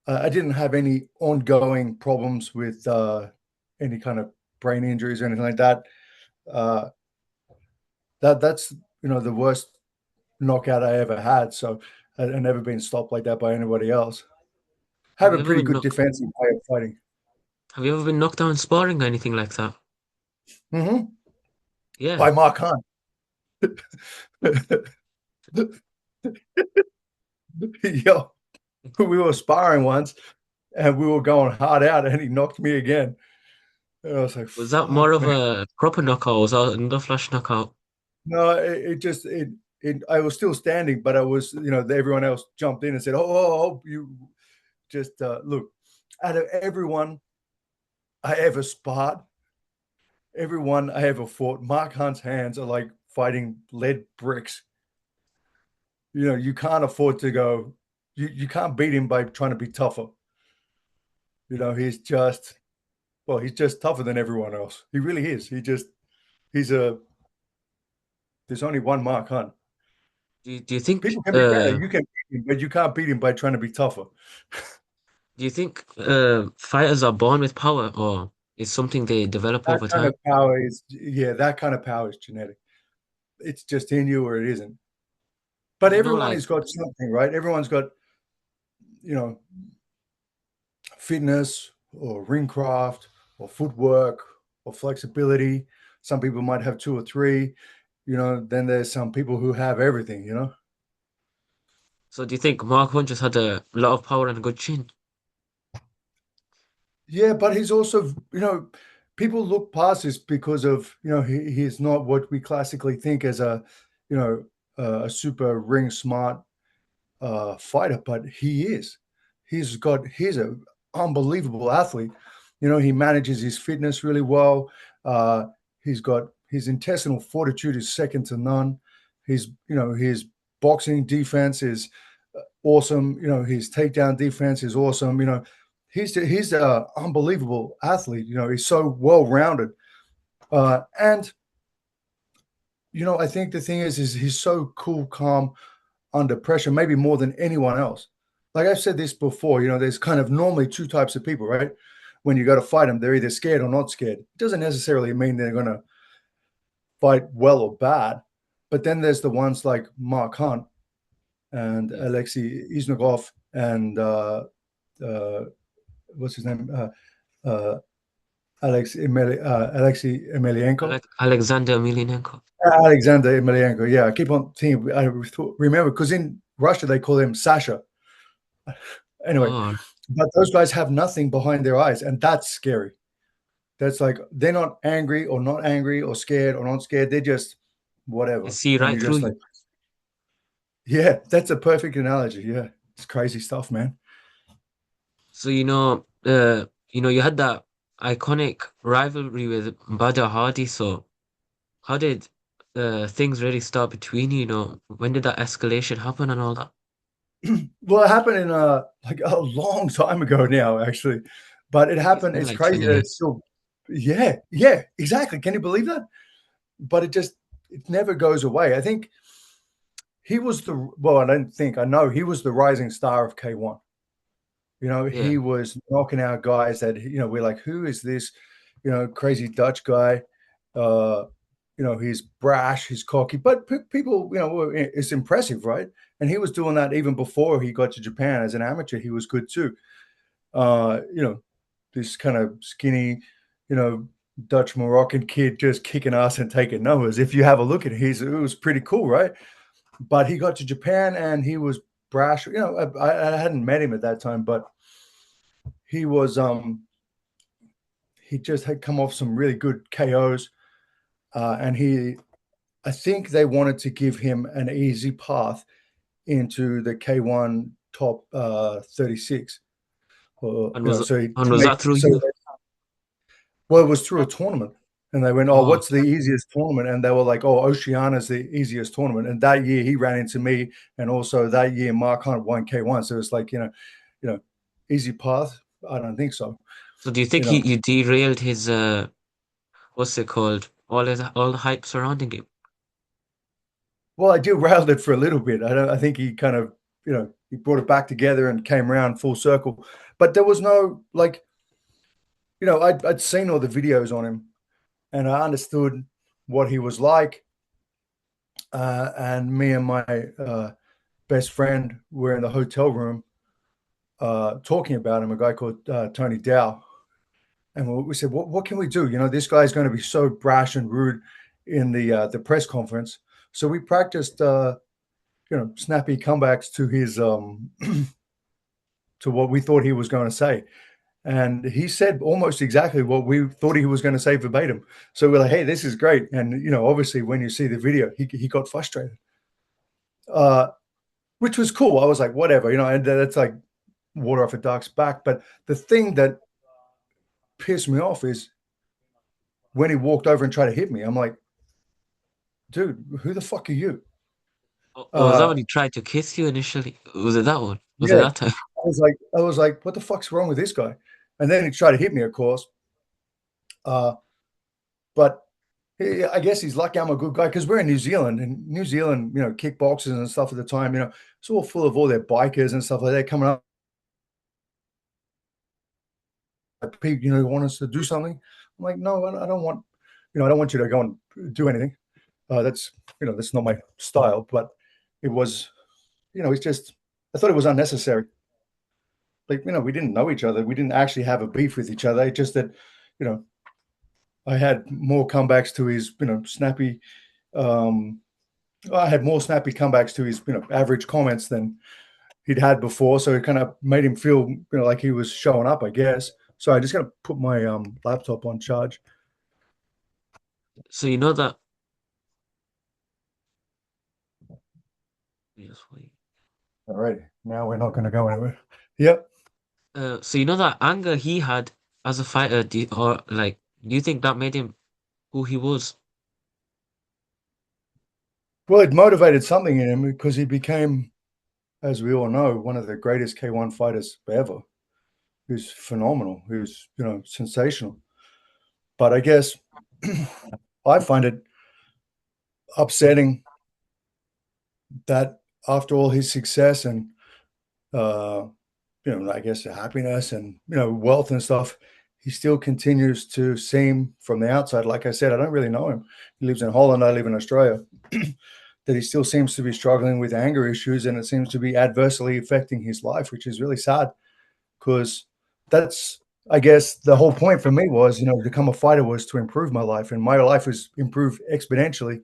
I didn't have any ongoing problems with any kind of brain injuries or anything like that. Uh, that's the worst knockout I ever had. So I never been stopped like that by anybody else. Have Have you a ever pretty been good knocked? defensive way of fighting. Have you ever been knocked down sparring or anything like that? Hmm. Yeah. By Mark Hunt. Yo, we were sparring once and we were going hard out and he knocked me again. And I was like, Was that more fuck, of man. a proper knockout? Or was that another flash knockout? No, it just I was still standing, but I was, everyone else jumped in and said, "Oh, you just look." Out of everyone I ever sparred, everyone I ever fought, Mark Hunt's hands are like fighting lead bricks. You can't afford to go. You can't beat him by trying to be tougher. He's just he's just tougher than everyone else. He really is. He's a there's only one Mark Hunt. Do you think People can be better. You can beat him, but you can't beat him by trying to be tougher. fighters are born with power, or is something they develop That over kind time? of power is, yeah, that kind of power is genetic. It's just in you or it isn't. But Because everyone like has got something, right? Everyone's got, you know, fitness or ring craft or footwork or flexibility. Some people might have two or three, then there's some people who have everything. so do you think Mark Hunt just had a lot of power and a good chin? Yeah, but he's also, people look past this because of, he's not what we classically think as you know, a super ring smart fighter, but he is. He's an unbelievable athlete. He manages his fitness really well. Uh, he's got his intestinal fortitude is second to none. His boxing defense is awesome. His takedown defense is awesome. He's an unbelievable athlete. He's so well rounded. And I think the thing is he's so cool, calm under pressure, maybe more than anyone else. Like I've said this before, there's kind of normally two types of people, right? When you go to fight them, they're either scared or not scared. It doesn't necessarily mean they're going to fight well or bad. But then there's the ones like Mark Hunt and Yeah. Alexei Isnogov and uh, what's his name? Uh, Alexei Emelianenko. Alexander Emelianenko. Alexander Emelianenko. Yeah, I keep on thinking. I remember because in Russia they call him Sasha. Anyway, Oh, but those guys have nothing behind their eyes, and that's scary. That's like they're not angry or not angry or scared or not scared. They're just they whatever, see and right you're through just like, you. yeah, that's a perfect analogy. Yeah, it's crazy stuff, man. So you had that iconic rivalry with Badr Hari. So how did things really start between you? When did that escalation happen and all that? Well, it happened in like a long time ago now, actually, but it It's happened. been It's like crazy 20 that it's years. still, yeah, yeah, exactly. Can you believe that? But it never goes away. I think he was I don't think, I know he was the rising star of K1. Yeah, He was knocking out guys that, we're like, who is this, crazy Dutch guy? Uh, he's brash, he's cocky, but people, it's impressive, right? And he was doing that even before he got to Japan as an amateur. He was good too. Uh, you know, this kind of skinny, you know, Dutch Moroccan kid just kicking ass and taking numbers. If you have a look at it, it was pretty cool, right? But he got to Japan and he was brash. I hadn't met him at that time, but he was he just had come off some really good KOs, and I think they wanted to give him an easy path into the K1 top 36. Or, and was so he, and was that through so you? well, it was through a tournament. And they went, "Oh, Oh, what's the easiest tournament?" And they were like, "Oh, Oceania's the easiest tournament." And that year he ran into me, and also that year Mark Hunt won K1. So it's like, you know, easy path. I don't think so. so do you You think know, you derailed his what's it called? All the hype surrounding him. well, I derailed it for a little bit. I think he kind of, he brought it back together and came around full circle. But there was no like, I'd seen all the videos on him, and I understood what he was like. And me and my best friend were in the hotel room talking about him, a guy called Tony Dow. And we said, what can we do? This guy's going to be so brash and rude in the press conference. So we practiced, snappy comebacks to his to what we thought he was going to say. And he said almost exactly what we thought he was going to say verbatim. So we're like, hey, this is great. And, obviously when you see the video, he got frustrated. uh, which was cool. I was like, whatever, and that's like water off a duck's back. But the thing that pissed me off is when he walked over and tried to hit me. I'm like, dude, who the fuck are you? Or was that when Uh, he tried to kiss you initially? Was it that one? Was it yeah, that time? I was like, what the fuck's wrong with this guy? And then he tried to hit me, of course. But I guess he's lucky I'm a good guy because we're in New Zealand, and New Zealand, kickboxers and stuff at the time, it's all full of all their bikers and stuff like that coming up. Like, Pete, you want us to do something? I'm like, no, I don't want, I don't want you to go and do anything. That's not my style. But it was, it's just, I thought it was unnecessary. Like, we didn't know each other. We didn't actually have a beef with each other. It's just that, you know, I had more comebacks to his, snappy. Um, I had more snappy comebacks to his, average comments than he'd had before. So it kind of made him feel, like he was showing up, I guess. So I just got to put my laptop on charge. So you know that. Yes, wait. All right, now we're not going to go anywhere. Yep. So you know that anger he had as a fighter, do you think that made him who he was? Well, it motivated something in him because he became, as we all know, one of the greatest K1 fighters ever. Who's phenomenal, who's, sensational. But I guess I find it upsetting that after all his success and, uh, I guess happiness and, wealth and stuff, he still continues to seem from the outside. Like I said, I don't really know him. He lives in Holland. I live in Australia. That he still seems to be struggling with anger issues, and it seems to be adversely affecting his life, which is really sad because that's, I guess, the whole point for me was, to become a fighter was to improve my life, and my life has improved exponentially.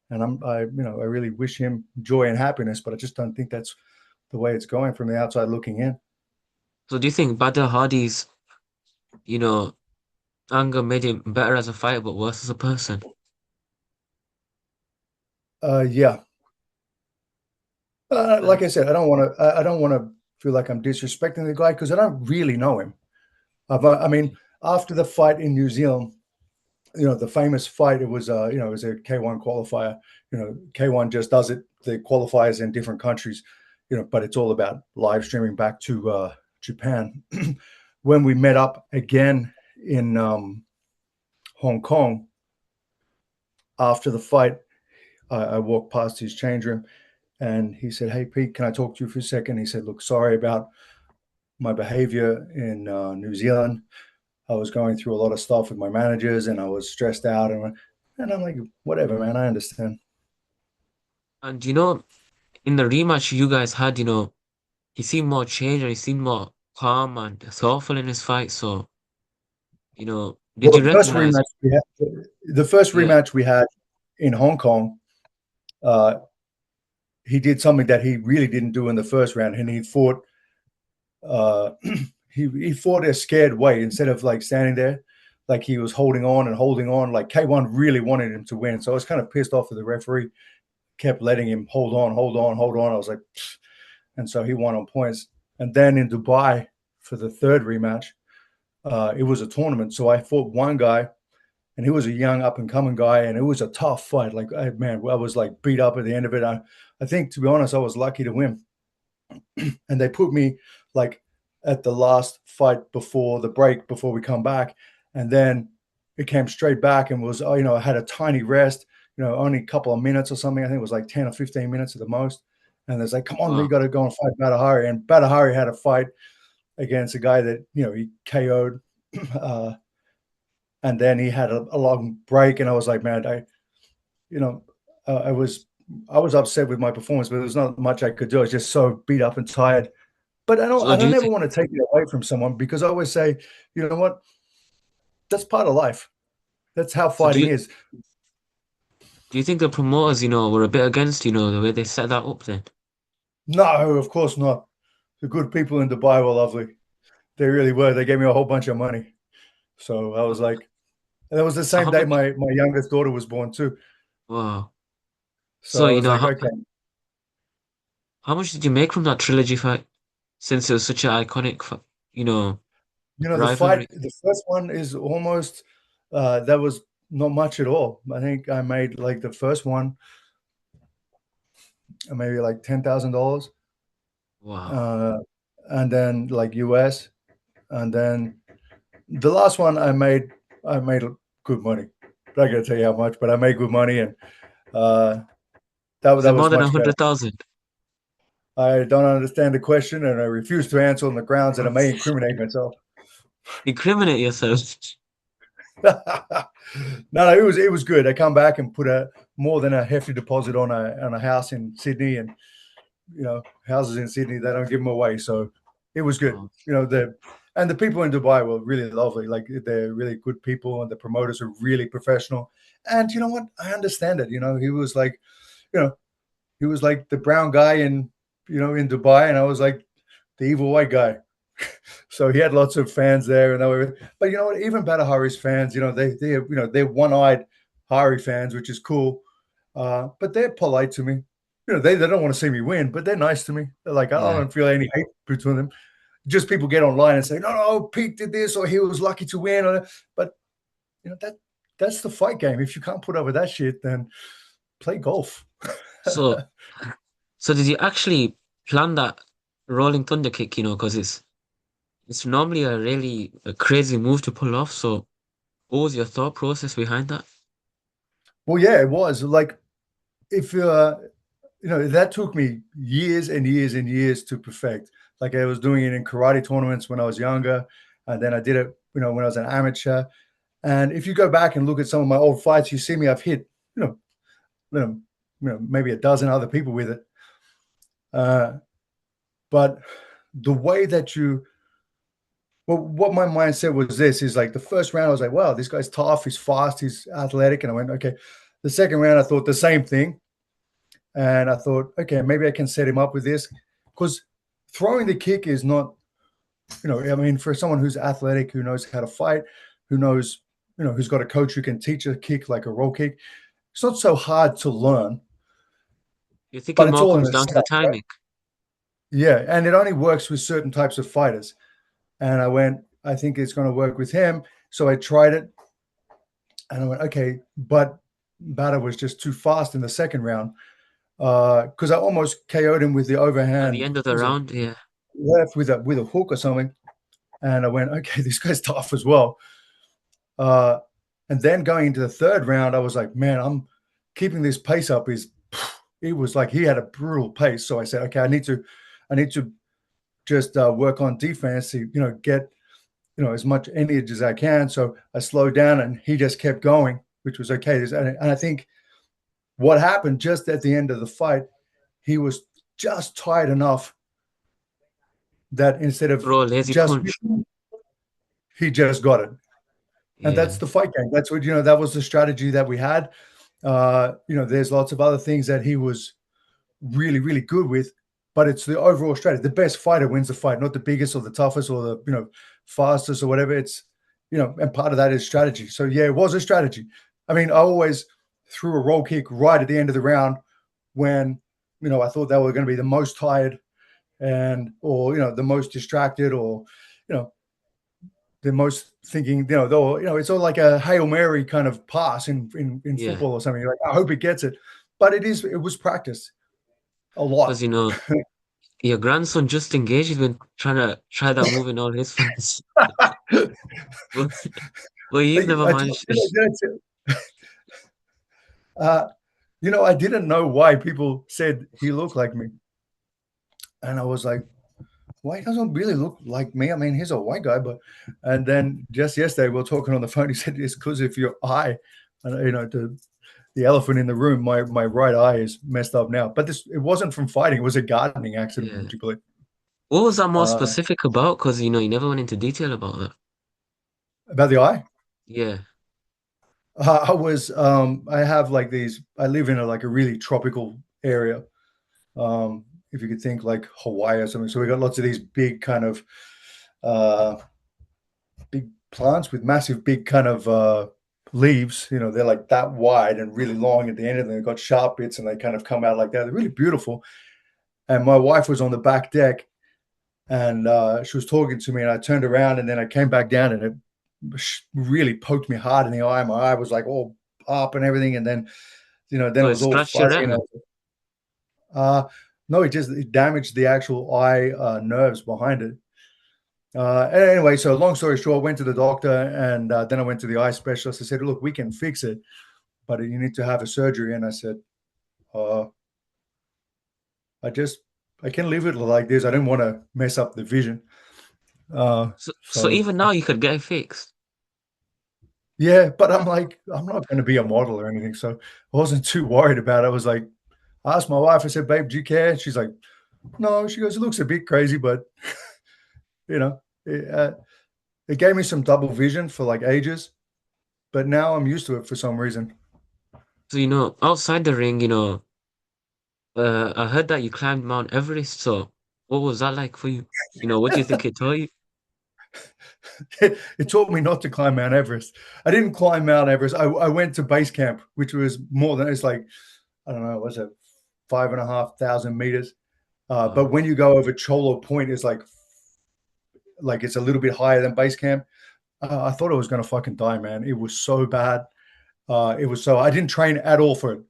And I really wish him joy and happiness, but I just don't think that's the way it's going from the outside looking in. So do you think Badr Hari's, you know, anger made him better as a fighter but worse as a person? Yeah, Uh, like I said, I don't want to feel like I'm disrespecting the guy because I don't really know him. I mean, after the fight in New Zealand, the famous fight, it was it was a K1 qualifier. K1 just does it, the qualifiers in different countries, but it's all about live streaming back to Japan. When we met up again in Hong Kong after the fight, I walked past his change room and he said, "Hey Pete, can I talk to you for a second?" He said, "Look, sorry about my behavior in New Zealand. I was going through a lot of stuff with my managers and I was stressed out." And I'm like, whatever, man, I understand. and in the rematch you guys had, he seemed more changed and he seemed more calm and thoughtful in his fight. So, did Well, you recognize? the first Yeah. rematch we had in Hong Kong, uh, he did something that he really didn't do in the first round, and he fought. He fought a scared way instead of like standing there, like he was holding on and holding on. Like K1 really wanted him to win, so I was kind of pissed off at the referee. Kept letting him hold on, hold on, hold on. I was like, pfft. And so he won on points. And then in Dubai for the third rematch, it was a tournament. So I fought one guy, and he was a young up and coming guy, and it was a tough fight. Like, man, I was like beat up at the end of it. I think, to be honest, I was lucky to win. And they put me like at the last fight before the break, before we come back, and then it came straight back and was, I had a tiny rest, only a couple of minutes or something. I think it was like 10 or 15 minutes at the most. And there's like, come on, we Wow. got to go and fight Badr Hari. And Badr Hari had a fight against a guy that, he KO'd. Uh, and then he had a long break. And I was like, man, you know, I was upset with my performance, but there's not much I could do. I was just so beat up and tired. But So I do don't you ever think? want to take it away from someone because I always say, you know what, that's part of life. That's how So do fighting you is. do you think the promoters, were a bit against, the way they set that up then? No, of course not. The good people in Dubai were lovely. They really were. They gave me a whole bunch of money. So I was like, and that was the So same how day much? my youngest daughter was born too. Wow. So So I was like, okay. How much did you make from that trilogy fight? Since it was such an iconic, you know, You know, the fight, rivalry. the first one is almost that was not much at all. I think I made like the first one maybe like $10,000, Wow. uh, and then like US, and then the last one I made good money. I'm not gonna tell you how much, but I made good money, and uh, Was that it more was than much better. 100,000? I don't understand the question, and I refuse to answer on the grounds that I may incriminate myself. Incriminate yourself. No, it was good. I come back and put a more than a hefty deposit on a house in Sydney, and houses in Sydney they don't give them away, so it was good. Wow. The people in Dubai were really lovely. Like they're really good people, and the promoters are really professional. And you know what? I understand it. You know, he was like the brown guy in Dubai, and I was like the evil white guy. So he had lots of fans there, and they were. But you know what? Even Badr Hari's fans, they're one-eyed Hari fans, which is cool. But they're polite to me. They don't want to see me win, but they're nice to me. They're like, I Yeah. don't feel any hate between them. Just people get online and say, no, no, Pete did this, or he was lucky to win. But that's the fight game. If you can't put up with that shit, then play golf. So, so did you actually plan that rolling thunder kick, because it's normally a crazy move to pull off. So what was your thought process behind that? Well, yeah, it was like if that took me years and years and years to perfect. Like I was doing it in karate tournaments when I was younger, and then I did it, when I was an amateur. And if you go back and look at some of my old fights, you see me. I've hit, you know, you know, maybe a dozen other people with it. Uh, but the way that what my mindset was this is like the first round, I was like, wow, this guy's tough, he's fast, he's athletic. And I went, okay. The second round, I thought the same thing. And I thought, okay, maybe I can set him up with this because throwing the kick is not, I mean, for someone who's athletic, who knows how to fight, who knows, who's got a coach who can teach a kick like a roll kick, it's not so hard to learn, You think it but it's more all in comes the down to the setup, right? timing? Yeah. And it only works with certain types of fighters. And I went, I think it's going to work with him. So I tried it and I went, okay, but Bader was just too fast in the second round because I almost KO'd him with the At the overhand. end of the Was it round, yeah. left with a hook or something? And I went, okay, this guy's tough as well. Uh, and then going into the third round, I was like, man, I'm keeping this pace up. It was like he had a brutal pace. So I said, okay, I need to just work on defense to get as much energy as I can. So I slowed down, and he just kept going, which was okay. And I think what happened just at the end of the fight, he was just tired enough that instead of Throw a lazy just punch. he just got it. And Yeah. that's the fight game. That's what, that was the strategy that we had. There's lots of other things that he was really, really good with, but it's the overall strategy. The best fighter wins the fight, not the biggest or the toughest or the, fastest or whatever. It's, and part of that is strategy. So yeah, it was a strategy. I mean, I always threw a roll kick right at the end of the round when, I thought they were going to be the most tired or, the most distracted or, you know, the most thinking, though, it's all like a Hail Mary kind of pass in Yeah. football or something. You're like, I hope it gets it. But it was practice a lot. Because, your grandson just engaged. He's been trying to try that move in all his fights. But, but you've never managed. uh, I didn't know why people said he looked like me. And I was like, why he doesn't really look like me? I mean, he's a white guy, and then just yesterday we were talking on the phone. He said it's because of your eye, and the elephant in the room. My right eye is messed up now, but it wasn't from fighting. It was a gardening accident. Yeah. Would you believe? What was that more Uh, specific about? Because, you never went into detail about that. about the eye, Yeah. I have like these. I live in like a really tropical area. If you could think like Hawaii or something. So we got lots of these big kind of uh, big plants with massive big kind of leaves. They're like that wide and really long at the end, and they've got sharp bits, and they kind of come out like that. They're really beautiful. and my wife was on the back deck, and she was talking to me, and I turned around, and then I came back down, and it really poked me hard in the eye. My eye was like all up and everything, and then then So it it was all scratched your fuzzy, and retina. no, it damaged the actual eye nerves behind it. Anyway, so long story short, went to the doctor, and then I went to the eye specialist. I said, "Look, we can fix it, but you need to have a surgery." And I said, uh, "I just I can leave it like this. I didn't want to mess up the vision." So So even now you could get it fixed. yeah, but I'm like, I'm not going to be a model or anything, so I wasn't too worried about it. I was like, I asked my wife. I said, "Babe, do you care?" And she's like, "No." She goes, "It looks a bit crazy, but you know, it gave me some double vision for like ages, but now I'm used to it for some reason." So outside the ring, I heard that you climbed Mount Everest. So what was that like for you? What do you think it taught you? It taught me not to climb Mount Everest. I didn't climb Mount Everest. I went to base camp, which was more than it's like, I don't know, was it 5,500 meters? But Wow. when you go over Cholo Point, it's like it's a little bit higher than base camp. I thought I was gonna fucking die, man. It was so bad. It was so I didn't train at all for it.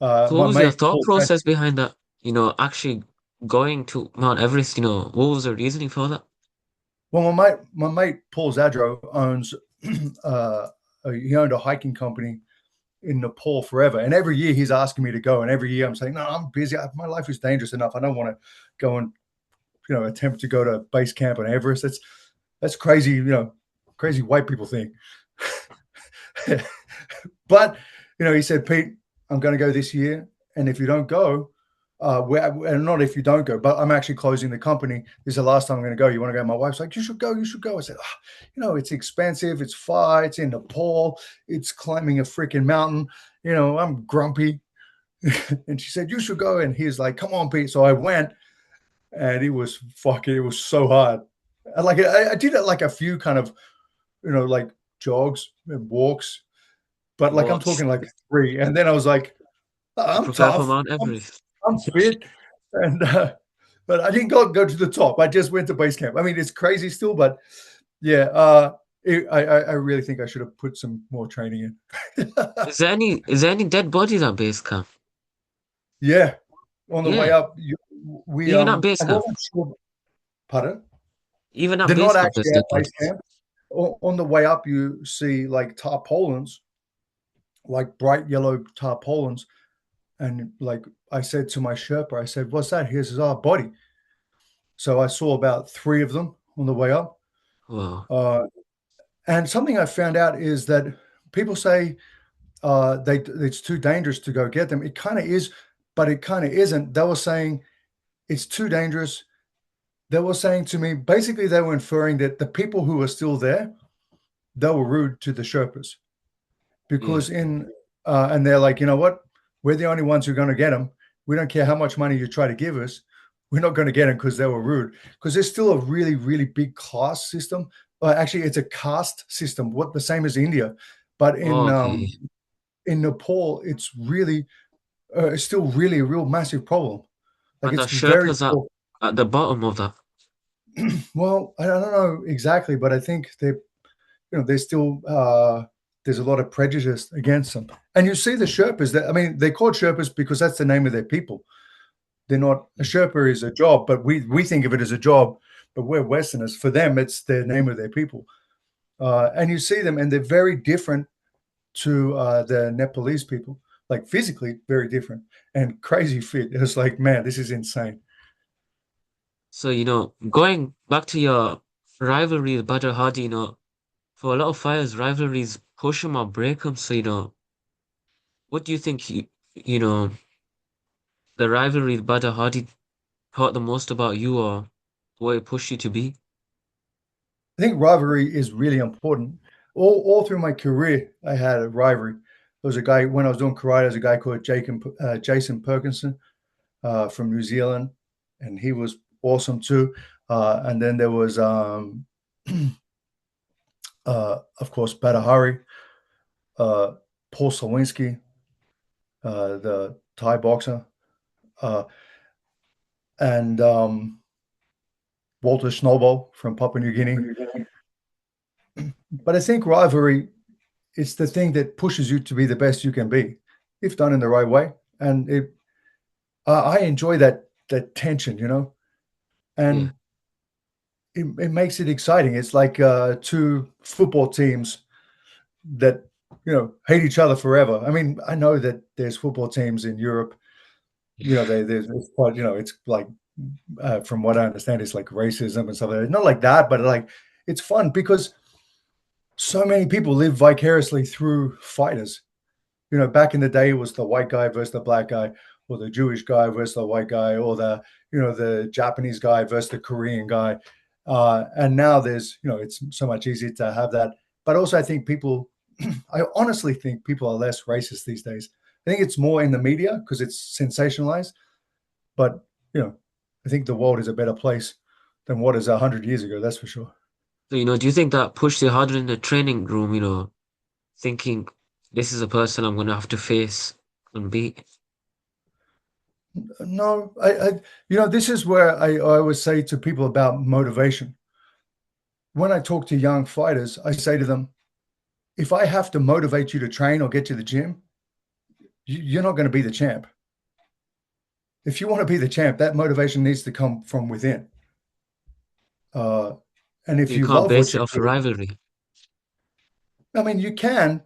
So what My was your mate thought Paul. process behind that? Actually going to Mount Everest, what was the reasoning for that? Well, my mate Paul Zadro owns he owned a hiking company in Nepal forever, and every year he's asking me to go, and every year I'm saying, no, I'm busy. My life is dangerous enough. I don't want to go and attempt to go to base camp on Everest. That's crazy. Crazy white people thing. But he said, Pete, I'm going to go this year, and if you don't go, and not if you don't go, but I'm actually closing the company. This is the last time I'm going to go. You want to go? My wife's like, you should go. You should go. I said, it's expensive. It's far. It's in Nepal. It's climbing a freaking mountain. I'm grumpy. And she said, you should go. And he's like, come on, Pete. So I went, and it was fucking. It was so hard. I did it like a few kind of like jogs and walks, but like I'm What talking like three. And then I was like, to I'm prepare for tough. Mount Everest? I'm fit. And but I didn't go to the top. I just went to base camp. I mean, it's crazy still, but yeah, I really think I should have put some more training in. Is there any dead bodies at base camp? Yeah, on the way Yeah, up, we even at base I camp. wasn't sure. Pardon? Even at They're base not camp, there's actually dead at base bodies. camp. On the way up, you see like tarpaulins, like bright yellow tarpaulins, and like I said to my Sherpa, I said, "What's that?" He says, "Our body." So I saw about three of them on the way up. Wow. Uh, and something I found out is that people say it's too dangerous to go get them. It kind of is, but it kind of isn't. They were saying it's too dangerous. They were saying to me, basically, they were inferring that the people who were still there, they were rude to the Sherpas Yeah. because and they're like, you know what? We're the only ones who are going to get them. We don't care how much money you try to give us. We're not going to get them because they were rude. Because there's still a really, really big class system. Actually, it's a caste system, what the same as India, but Okay. in Nepal, it's still really a real massive problem. Like And the it's very Sherpas at poor. at the bottom of that. Well, I don't know exactly, but I think they're still there's a lot of prejudice against them. And you see the Sherpas. That I mean, they're called Sherpas because that's the name of their people. They're not a Sherpa is a job, but we think of it as a job. But we're Westerners. For them, it's the name of their people. And you see them, and they're very different to the Nepalese people, like physically very different and crazy fit. It was like, man, this is insane. So, going back to your rivalry with Badr Hari, for a lot of fighters, rivalries push them or break them. So, what do you think the rivalry with Badr Hari taught the most about you or what it pushed you to be? I think rivalry is really important. All through my career, I had a rivalry. There was a guy when I was doing karate. There was a guy called Jason Perkinson from New Zealand, and he was awesome too. And then there was, of course, Badr Hari, uh, Paul Sawinski, the Thai boxer. Uh, and Walter Snowball from Papua New Guinea. But I think rivalry is the thing that pushes you to be the best you can be, if done in the right way. And I enjoy that tension, Yeah. and it makes it exciting. It's like two football teams that hate each other forever. I mean, I know that there's football teams in Europe. There's it's quite, it's like from what I understand, it's like racism and stuff like that. Not like that, but like it's fun because so many people live vicariously through fighters. Back in the day, it was the white guy versus the black guy, or the Jewish guy versus the white guy, or the Japanese guy versus the Korean guy. And now it's so much easier to have that. But also, I think I honestly think people are less racist these days. I think it's more in the media because it's sensationalized. But, I think the world is a better place than what is 100 years ago. That's for sure. So, do you think that pushed you harder in the training room, thinking this is a person I'm gonna have to face and beat? No, this is where I always say to people about motivation. When I talk to young fighters, I say to them, if I have to motivate you to train or get to the gym, you're not going to be the champ. If you want to be the champ, that motivation needs to come from within. Uh, and if You you can't love what base you it off a do, rivalry. I mean, you can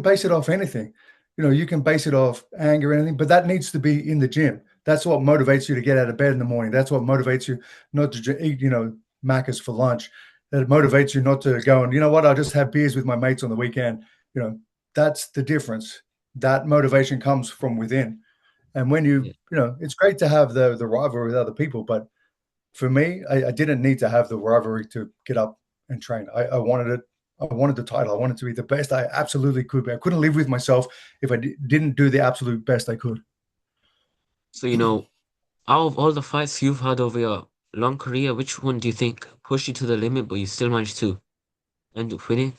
base it off anything. You can base it off anger or anything, but that needs to be in the gym. That's what motivates you to get out of bed in the morning. That's what motivates you not to eat, Macca's for lunch. That motivates you not to go and, you know what, I'll just have beers with my mates on the weekend. You know, that's the difference. That motivation comes from within. And when Yeah. it's great to have the rivalry with other people, but for me, I didn't need to have the rivalry to get up and train. I wanted it. I wanted the title. I wanted to be the best I absolutely could be. I couldn't live with myself if I didn't do the absolute best I could. So, out of all the fights you've had over your long career, which one do you think pushed you to the limit, but you still managed to end up winning?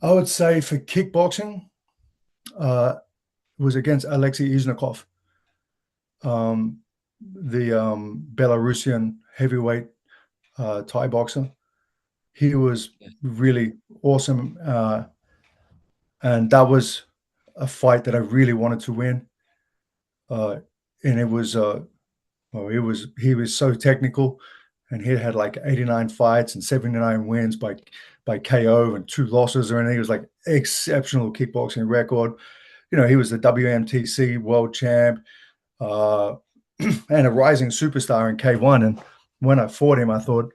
I would say for kickboxing, uh, was against Alexei Iznikov, um, the Belarusian heavyweight Thai boxer. He was Yeah. really awesome, and that was a fight that I really wanted to win. Uh, and it was well, he was so technical, and he had like 89 fights and 79 wins by KO and two losses or anything. It was like exceptional kickboxing record. He was the WMTC world champ, uh, and a rising superstar in K1. And when I fought him, I thought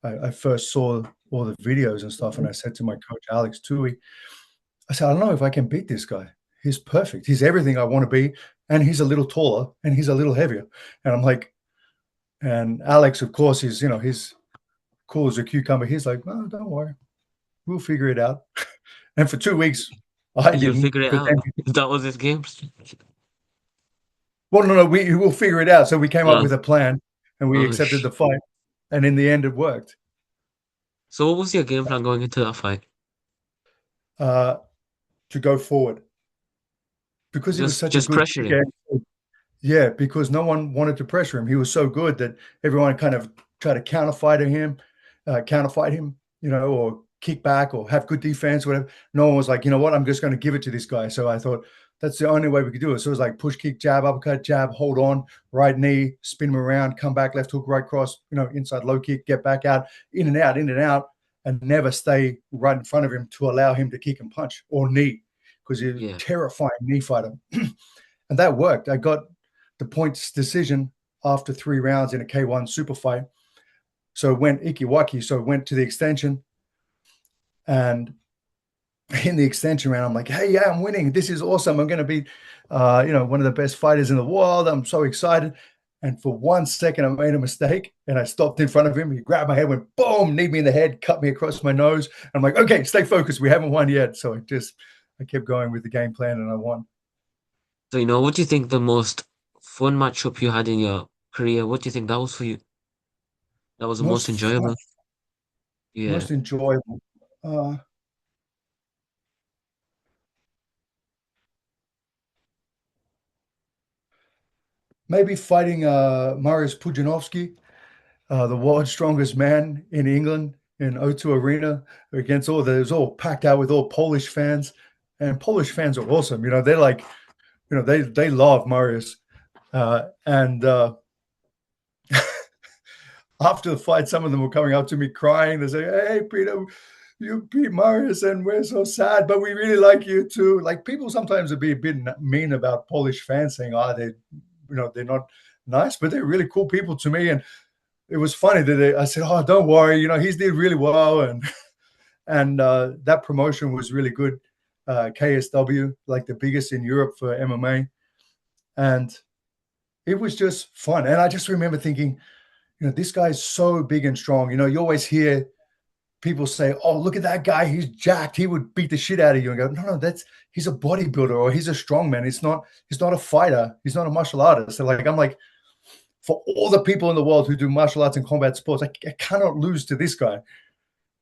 I first saw all the videos and stuff, and I said to my coach Alex Tui, I said, I don't know if I can beat this guy. He's perfect. He's everything I want to be, and he's a little taller and he's a little heavier. And I'm like, and Alex, of course, he's cool as a cucumber. He's like, no, don't worry, we'll figure it out. And for 2 weeks, I You'll didn't. figure it But then, out. That was his game. well, no, we will figure it out. So we came up Oh, with a plan, and we oh, accepted the fight, and in the end, it worked. So what was your game plan going into that fight? Uh, to go forward because he was Just such a just good pressure him. kicker. Yeah, because no one wanted to pressure him. He was so good that everyone kind of tried to counterfight him, or kick back or have good defense, whatever. No one was like, you know what, I'm just going to give it to this guy. So I thought that's the only way we could do it. So it was like push, kick, jab, uppercut, jab, hold on, right knee, spin him around, come back, left hook, right cross, inside low kick, get back out, in and out, and never stay right in front of him to allow him to kick and punch or knee because he's a Yeah. terrifying knee fighter. And that worked. I got the points decision after 3 rounds in a K1 super fight. So it went Ikiwaki. So it went to the extension. And in the extension round, I'm like, hey, yeah, I'm winning. This is awesome. I'm going to be, one of the best fighters in the world. I'm so excited. And for 1 second, I made a mistake and I stopped in front of him. He grabbed my head, went boom, kneed me in the head, cut me across my nose. I'm like, okay, stay focused. We haven't won yet. So I kept going with the game plan and I won. So what do you think the most fun matchup you had in your career? What do you think that was for you? That was the Most most fun, enjoyable? Yeah. most enjoyable. Uh, maybe fighting Mariusz Pudzianowski, the world's strongest man in England in O2 Arena against all the, it was all packed out with all Polish fans. And Polish fans are awesome. They're like, they love Marius. And after the fight, some of them were coming up to me crying. They say, "Hey, Peter, you beat Marius, and we're so sad, but we really like you too." Like people sometimes would be a bit mean about Polish fans, saying, "Oh, they're not nice," but they're really cool people to me. And it was funny that I said, "Oh, don't worry, he's did really well," and that promotion was really good. KSW, like the biggest in Europe for MMA, and it was just fun. And I just remember thinking, this guy's so big and strong. You always hear people say, "Oh, look at that guy. He's jacked. He would beat the shit out of you." And go, "No, he's a bodybuilder or he's a strongman. He's not a fighter. He's not a martial artist." So I'm like, for all the people in the world who do martial arts and combat sports, I cannot lose to this guy.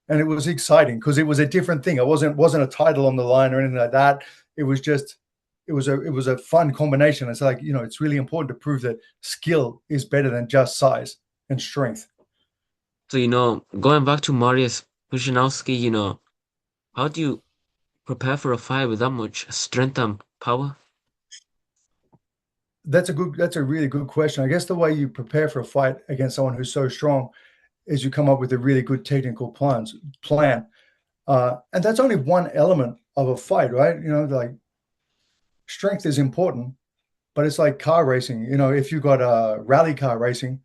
And it was exciting because it was a different thing. It wasn't a title on the line or anything like that. It was just it was a fun combination. It's like, it's really important to prove that skill is better than just size and strength. So, going back to Mariusz Pudzianowski, how do you prepare for a fight with that much strength and power? That's a really good question. I guess the way you prepare for a fight against someone who's so strong is you come up with a really good technical plan. And that's only one element of a fight, right? Like strength is important, but it's like car racing. If you got a rally car racing,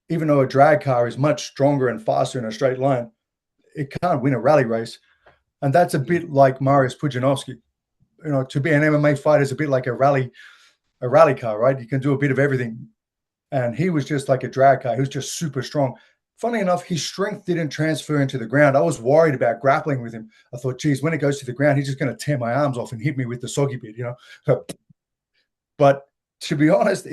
even though a drag car is much stronger and faster in a straight line, it can't win a rally race. And that's a Yeah. bit like Mariusz Pudzianowski. To be an MMA fighter is a bit like a rally car, right? You can do a bit of everything. And he was just like a drag car. He was just super strong. Funny enough, his strength didn't transfer into the ground. I was worried about grappling with him. I thought, geez, when it goes to the ground, he's just going to tear my arms off and hit me with the soggy bit. But to be honest,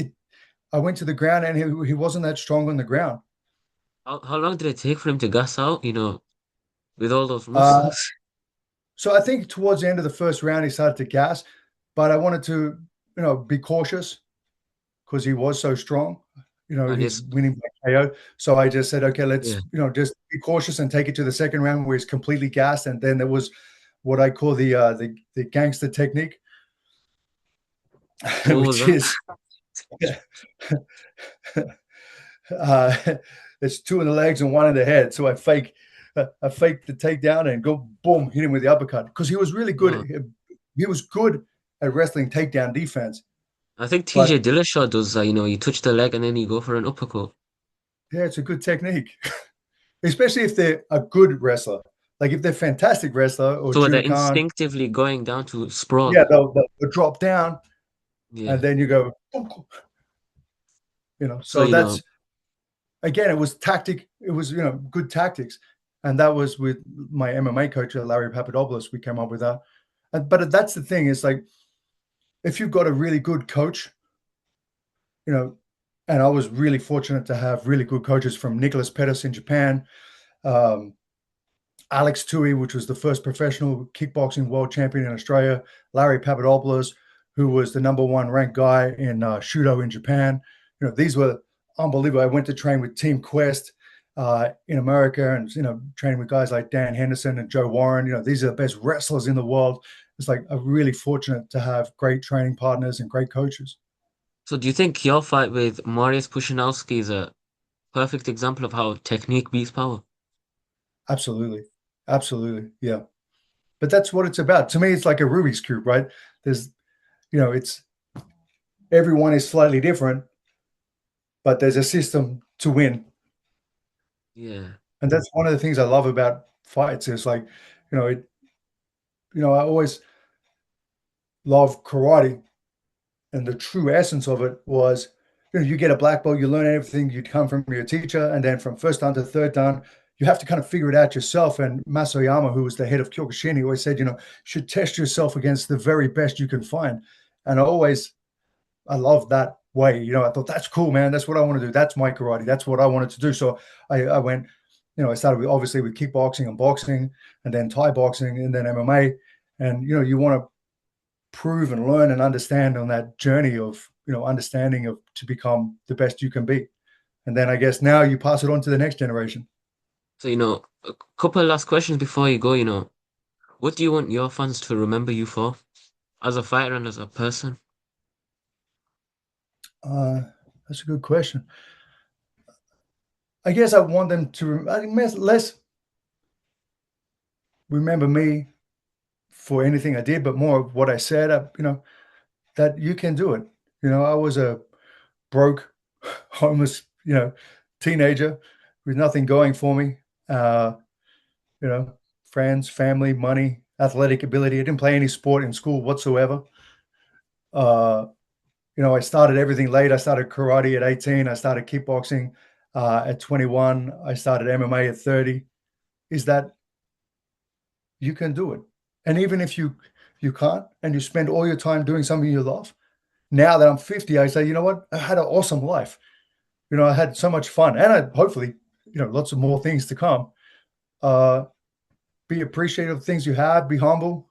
I went to the ground and he wasn't that strong on the ground. How long did it take for him to gas out, with all those Uh, muscles? so I think towards the end of the first round, he started to gas, but I wanted to, be cautious because he was so strong. And He's it's, winning by KO. So I just said, okay, let's, yeah. just be cautious and take it to the second round where he's completely gassed. And then there was what I call the gangster technique, What was which that? is uh, it's two in the legs and one in the head. So I faked the takedown and go boom, hit him with the uppercut because he was really Oh, good. He was good at wrestling takedown defense. I think TJ But Dillashaw does that, you touch the leg and then you go for an uppercut. yeah, it's a good technique, especially if they're a good wrestler. Like if they're fantastic wrestler or So they're Judah Khan, instinctively going down to sprawl. yeah, they'll drop down and Yeah. then you go, So, So that's again, it was tactic. It was good tactics, and that was with my MMA coach, Larry Papadopoulos. We came up with that, but that's the thing. Is like if you've got a really good coach, you know, and I was really fortunate to have really good coaches from Nicholas Pettis in Japan, um, Alex Tui, which was the first professional kickboxing world champion in Australia, Larry Papadopoulos, who was the number one ranked guy in Shudo in Japan. These were unbelievable. I went to train with Team Quest in America and, training with guys like Dan Henderson and Joe Warren. These are the best wrestlers in the world. It's like I'm really fortunate to have great training partners and great coaches. So do you think your fight with Mariusz Pudzianowski is a perfect example of how technique beats power? Absolutely. Absolutely. Yeah. But that's what it's about. To me, it's like a Rubik's Cube, right? There's, it's everyone is slightly different, but there's a system to win. Yeah. And that's one of the things I love about fights is like, you know, it, I always love karate, and the true essence of it was, you get a black belt, you learn everything you come from your teacher, and then from first dan to third dan, you have to kind of figure it out yourself. And Masoyama, who was the head of Kyokushin, he always said, should test yourself against the very best you can find. And I love that way. I thought that's cool, man. That's what I want to do. That's my karate. That's what I wanted to do. So I went, I started obviously with kickboxing and boxing, and then Thai boxing, and then MMA. And you want to prove and learn and understand on that journey of understanding of to become the best you can be. And then I guess now you pass it on to the next generation. So, a couple of last questions before you go, what do you want your fans to remember you for as a fighter and as a person? That's a good question. I guess I want them to less remember me for anything I did, but more of what I said. That you can do it. I was a broke, homeless, teenager with nothing going for me. Uh, you know, Friends, family, money, athletic ability. I didn't play any sport in school whatsoever. Uh, I started everything late. I started karate at 18. I started kickboxing at 21. I started MMA at 30. Is that you can do it. And even if you can't and you spend all your time doing something you love, now that I'm 50, I say, you know what? I had an awesome life. I had so much fun and I hopefully, lots of more things to come. Uh, be appreciative of things you have, be humble,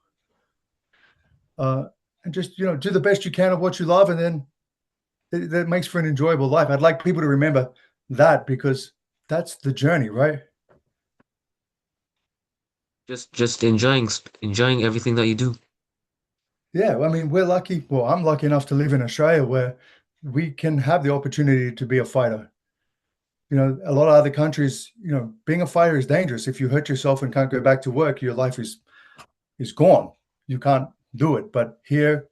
and just, do the best you can of what you love. And then that makes for an enjoyable life. I'd like people to remember that because that's the journey, right? Just enjoying everything that you do. Yeah, I mean, we're lucky. Well, I'm lucky enough to live in Australia where we can have the opportunity to be a fighter. A lot of other countries, being a fighter is dangerous. If you hurt yourself and can't go back to work, your life is gone. You can't do it. But here,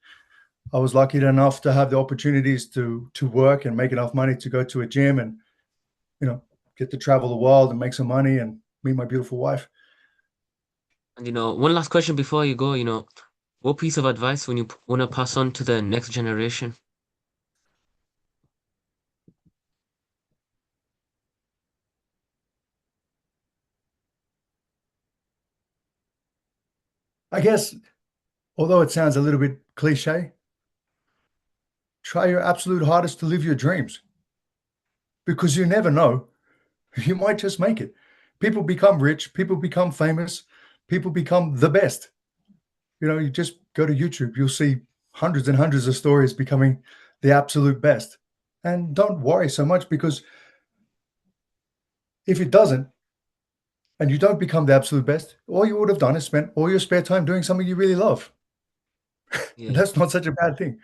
I was lucky enough to have the opportunities to work and make enough money to go to a gym and you know get to travel the world and make some money and meet my beautiful wife. And one last question before you go, what piece of advice when you want to pass on to the next generation? I guess, although it sounds a little bit cliche, try your absolute hardest to live your dreams because you never know. You might just make it. People become rich, people become famous, people become the best. You just go to YouTube, you'll see hundreds and hundreds of stories becoming the absolute best. And don't worry so much because if it doesn't, and you don't become the absolute best, all you would have done is spent all your spare time doing something you really love. And Yeah. that's not such a bad thing.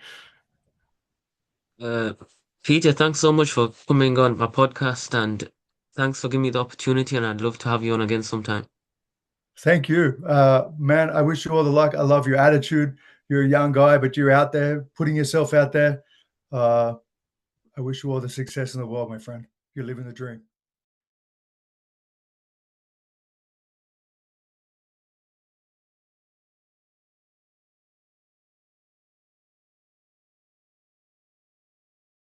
Uh, Peter, thanks so much for coming on my podcast and thanks for giving me the opportunity and I'd love to have you on again sometime. Thank you. Man, I wish you all the luck. I love your attitude. You're a young guy, but you're out there putting yourself out there. Uh, I wish you all the success in the world, my friend. You're living the dream.